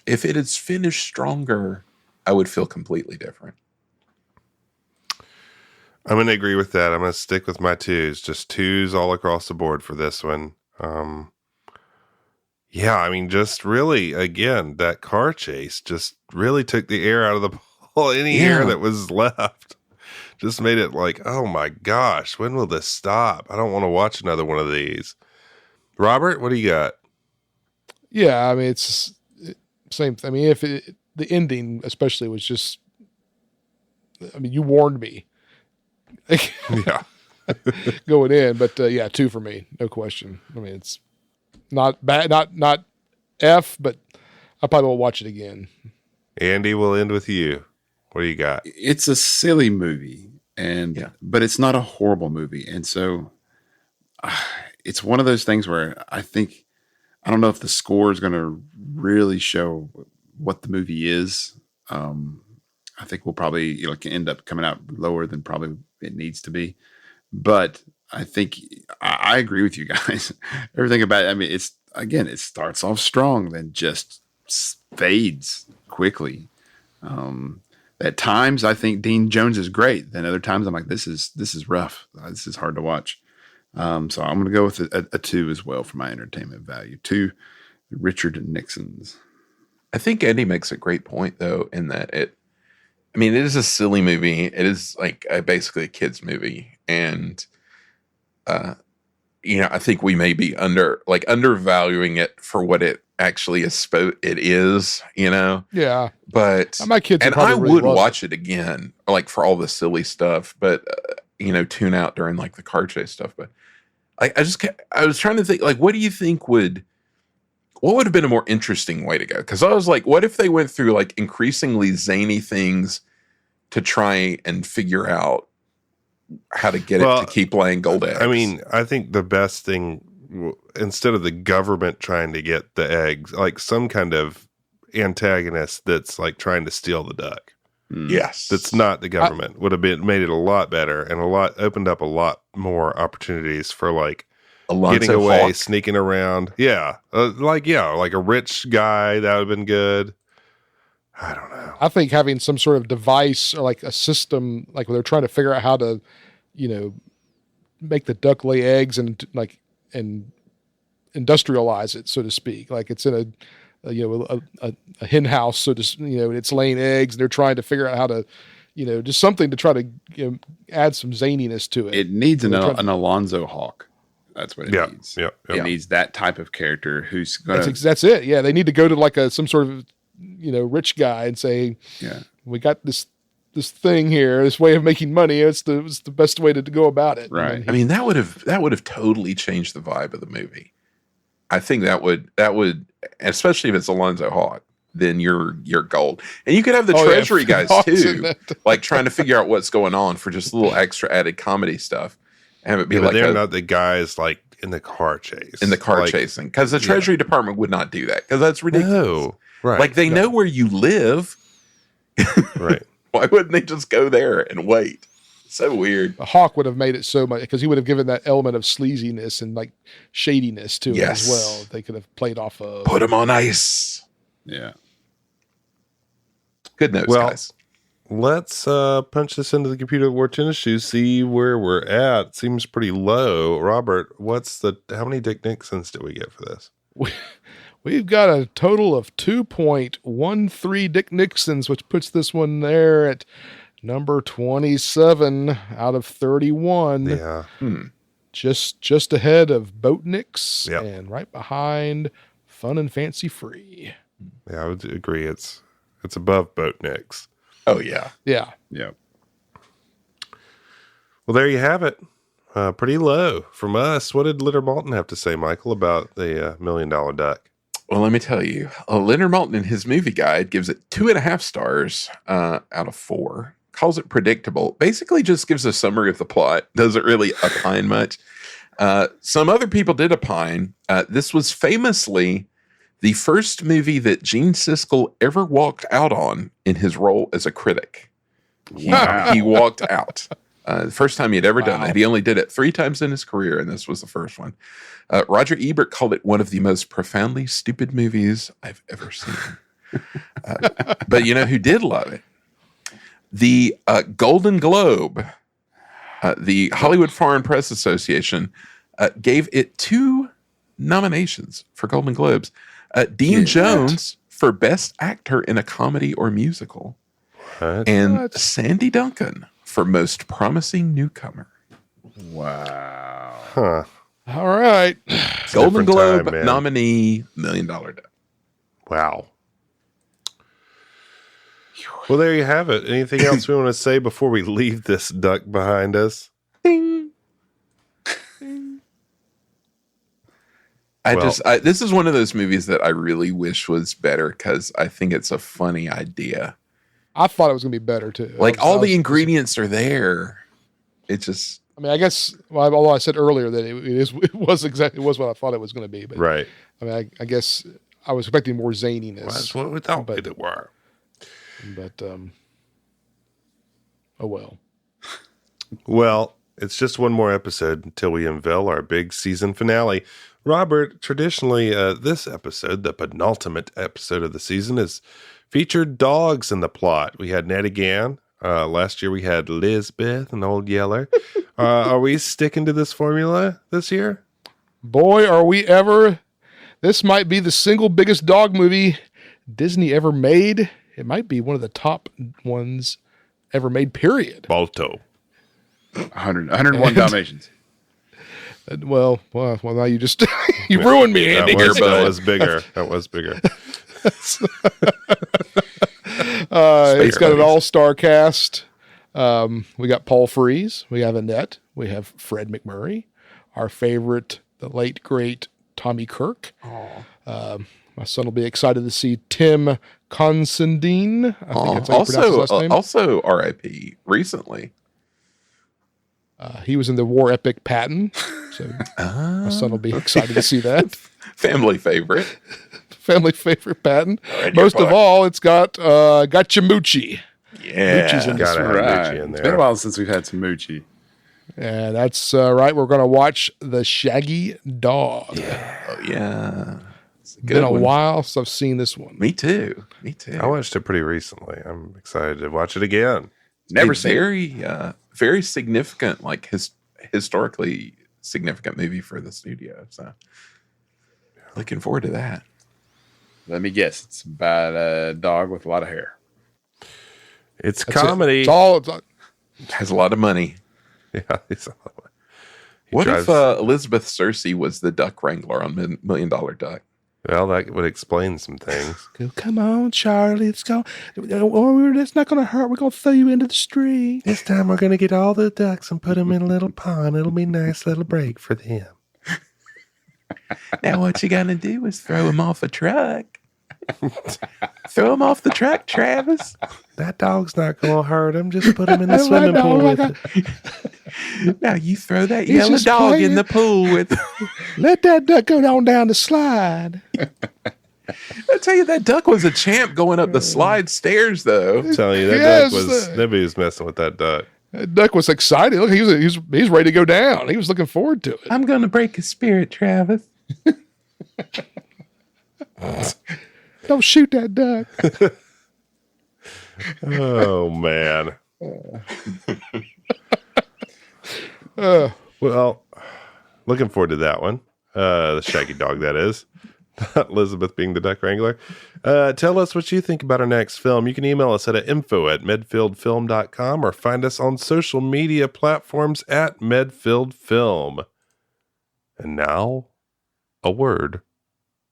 If it is finished stronger, I would feel completely different. I'm going to agree with that. I'm going to stick with my 2s. Just 2s all across the board for this one. Yeah, I mean, just really, again, that car chase just really took the air out of the ball. Any air that was left just made it like, oh my gosh, when will this stop? I don't want to watch another one of these. Robert, what do you got? Yeah, I mean, it's same thing. I mean, the ending especially was just, I mean, you warned me. Yeah. Going in, but yeah, 2 for me, no question. I mean, it's not bad, not F, but I probably won't watch it again. Andy, we'll end with you. What do you got? It's a silly movie, but it's not a horrible movie, and so it's one of those things where I don't know if the score is going to really show what the movie is. I think we'll probably end up coming out lower than probably it needs to be. But I think I agree with you guys. Everything about it. I mean, it starts off strong, then just fades quickly. At times, I think Dean Jones is great. Then other times, I'm like, this is rough. This is hard to watch. So I'm going to go with a 2 as well for my entertainment value. 2 Richard Nixons. I think Andy makes a great point, though, in that it is a silly movie. It is like basically a kid's movie. And, I think we may be undervaluing it for what it actually is. It is, Yeah. But, my kids and I would watch it again, like for all the silly stuff, but, tune out during like the car chase stuff. But I was trying to think, like, what do you think what would have been a more interesting way to go? Because I was like, what if they went through like increasingly zany things to try and figure out how to get it to keep laying gold eggs? I mean, I think the best thing, instead of the government trying to get the eggs, like some kind of antagonist that's like trying to steal the duck. Yes. That's not the government would have made it a lot better and opened up a lot more opportunities for like getting away, Hawk. Sneaking around. Yeah. Like a rich guy, that would have been good. I don't know. I think having some sort of device or like a system, like when they're trying to figure out how to, make the duck lay eggs and industrialize it, so to speak. Like it's in a hen house, so to, it's laying eggs and they're trying to figure out how to, just something to try to add some zaniness to it. It needs an Alonzo Hawk. That's what it needs. Yeah. It needs that type of character who's going to... That's it. Yeah, they need to go to like some sort of, rich guy and say, we got this thing here, this way of making money. It's the best way to go about it. Right. I mean, that would have totally changed the vibe of the movie. I think that would, especially if it's Alonzo Hawk, then you're gold. And you could have the Treasury guys too, like trying to figure out what's going on for just a little extra added comedy stuff. And it be like they're not the guys like in the car chase. In the car chasing. Because the Treasury Department would not do that. Because that's ridiculous. No. Right. Like they know where you live. Right. Why wouldn't they just go there and wait? So weird. The Hawk would have made it so much because he would have given that element of sleaziness and like shadiness to it as well. They could have played off of. Put him on ice. Yeah. Good notes, guys. Let's punch this into the computer of war tennis shoes, see where we're at. Seems pretty low. Robert, how many Dick Nixons did we get for this? We've got a total of 2.13 Dick Nixons, which puts this one there at number 27 out of 31. Yeah. just ahead of Boatniks Yep. and right behind Fun and Fancy Free. Yeah, I would agree. It's above Boatniks. Oh, yeah. Yeah. Yeah. Well, there you have it. Pretty low from us. What did Leonard Maltin have to say, Michael, about the $1 Million Duck? Well, let me tell you, Leonard Maltin in his movie guide gives it 2.5 stars out of 4. Calls it predictable. Basically just gives a summary of the plot. Doesn't really opine much. Some other people did opine. This was famously the first movie that Gene Siskel ever walked out on in his role as a critic. Wow. He walked out. The first time he had ever done that. He only did it 3 times in his career, and this was the first one. Roger Ebert called it one of the most profoundly stupid movies I've ever seen. But you know who did love it? The Golden Globe, the Hollywood Foreign Press Association, gave it 2 nominations for Golden Globes. Dean Jones for Best Actor in a Comedy or Musical, and Sandy Duncan for Most Promising Newcomer. Wow. Huh. All right. Golden Globe time, man. nominee, $1 Million Duck. Wow. Well, there you have it. Anything else we want to say before we leave this duck behind us? Ding. This is one of those movies that I really wish was better because I think it's a funny idea. I thought it was going to be better too. Like all the ingredients are there. It just, I mean, I guess, well, although I said earlier that it was what I thought it was going to be. But Right. I mean, I guess I was expecting more zaniness. That's what we thought it were. But, oh well. Well, it's just one more episode until we unveil our big season finale. Robert, traditionally, this episode, the penultimate episode of the season, is featured dogs in the plot. We had Nettie Gann. Last year we had Lisbeth and Old Yeller. Are we sticking to this formula this year? Boy, are we ever. This might be the single biggest dog movie Disney ever made. It might be one of the top ones ever made, period. Balto. 101 Dalmatians. Well, now you just you ruined me, Andy. That was bigger. That was bigger. It's got an all-star cast. We got Paul Frees. We have Annette. We have Fred McMurray. Our favorite, the late, great Tommy Kirk. My son will be excited to see Tim Considine. I think that's how you pronounce his last name. Also R.I.P. recently. He was in the war epic Patton. So my son will be excited to see that. Family favorite. Family favorite Patton. Most of all, it's got Chamucci. Yeah. Moochie's in this Gotta have one. Moochie in It's there. been a while since we've had some Moochie. And that's right. We're going to watch The Shaggy Dog. Oh, yeah. It's a Been a one. while since I've seen this one. Me too. I watched it pretty recently. I'm excited to watch it again. Never a seen very, very significant, like historically significant movie for the studio. So looking forward to that. Let me guess. It's about a dog with a lot of hair. It's That's comedy. It's all Has a lot of money. Yeah, it's a lot of money. What drives- if Elizabeth Cersei was the duck wrangler on $1 Million Duck? Well, that would explain some things. come on, Charlie. Let's go. That's not going to hurt. We're going to throw you into the street. This time we're going to get all the ducks and put them in a little pond. It'll be a nice little break for them. Now what you got to do is throw him off a truck. Throw him off the truck, Travis. That dog's not going to hurt him. Just put him in the swimming pool with it. Now you throw that He's yellow just dog playing. in the pool with. Let that duck go on down the slide. I tell you, that duck was a champ going up the slide stairs, though. I'm telling you, that Yes. duck was, nobody was messing with that duck. That duck was excited. Look, he's ready to go down. He was looking forward to it. I'm going to break his spirit, Travis. Don't shoot that duck. Oh, man. Well, looking forward to that one. The Shaggy Dog, that is. Not Elizabeth being the duck wrangler. Tell us what you think about our next film. You can email us at info@medfieldfilm.com or find us on social media platforms at medfieldfilm. And now, a word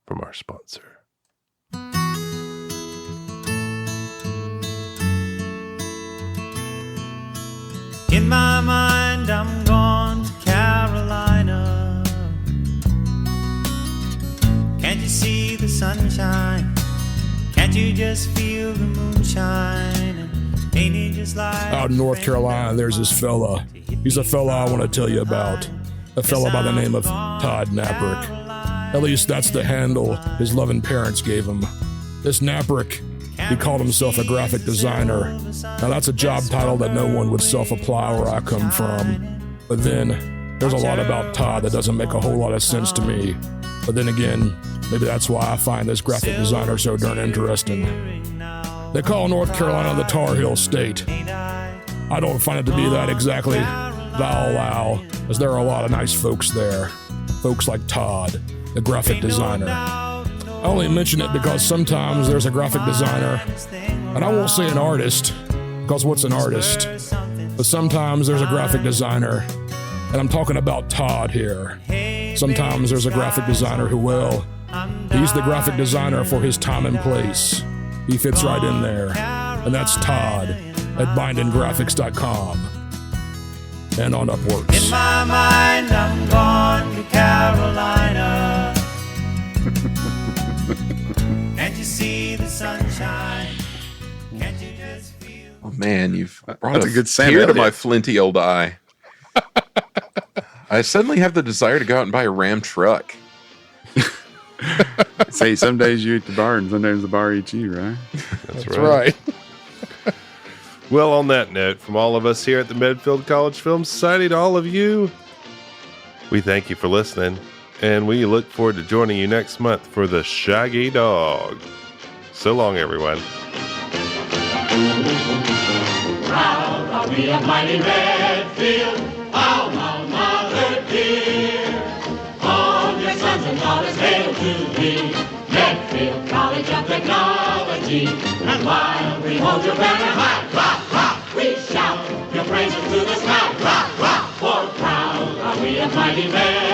from our sponsor. In my mind, I'm gone to Carolina. Can't you see the sunshine? Can't you just feel the moonshine? And ain't it just like Out in North Carolina, there's this fella. He's a fella I want to tell you about. A fella by the name of Todd Naprick. At least that's the handle his loving parents gave him. This Naprick, he called himself a graphic designer. Now that's a job title that no one would self-apply where I come from. But then, there's a lot about Todd that doesn't make a whole lot of sense to me. But then again, maybe that's why I find this graphic designer so darn interesting. They call North Carolina the Tar Heel State. I don't find it to be that exactly, but I'll allow, as there are a lot of nice folks there. Folks like Todd, the graphic designer. I only mention it because sometimes there's a graphic designer, and I won't say an artist, because what's an artist? But sometimes there's a graphic designer, and I'm talking about Todd here. Sometimes there's a graphic designer who, well, he's the graphic designer for his time and place. He fits right in there, and that's Todd at bindinggraphics.com and on Upworks. in my mind, I'm gone to Carolina. Can't you see the sunshine? Can't you just feel? Oh man, you've brought That's a good Sam tear to Elliott. my flinty old eye. I suddenly have the desire to go out and buy a Ram truck. Say, some days you eat the bar and sometimes the bar eats you, right? That's right. Well, on that note, from all of us here at the Medfield College Film Society to all of you, we thank you for listening, and we look forward to joining you next month for the Shaggy Dog. So long, everyone. Proud are we of mighty Medfield, alma mater dear. All your sons and daughters hail to thee, Medfield College of Technology. And while we hold your banner high, rock, rock, we shout your praises to the sky, rock, rock. For proud are we of mighty Medfield.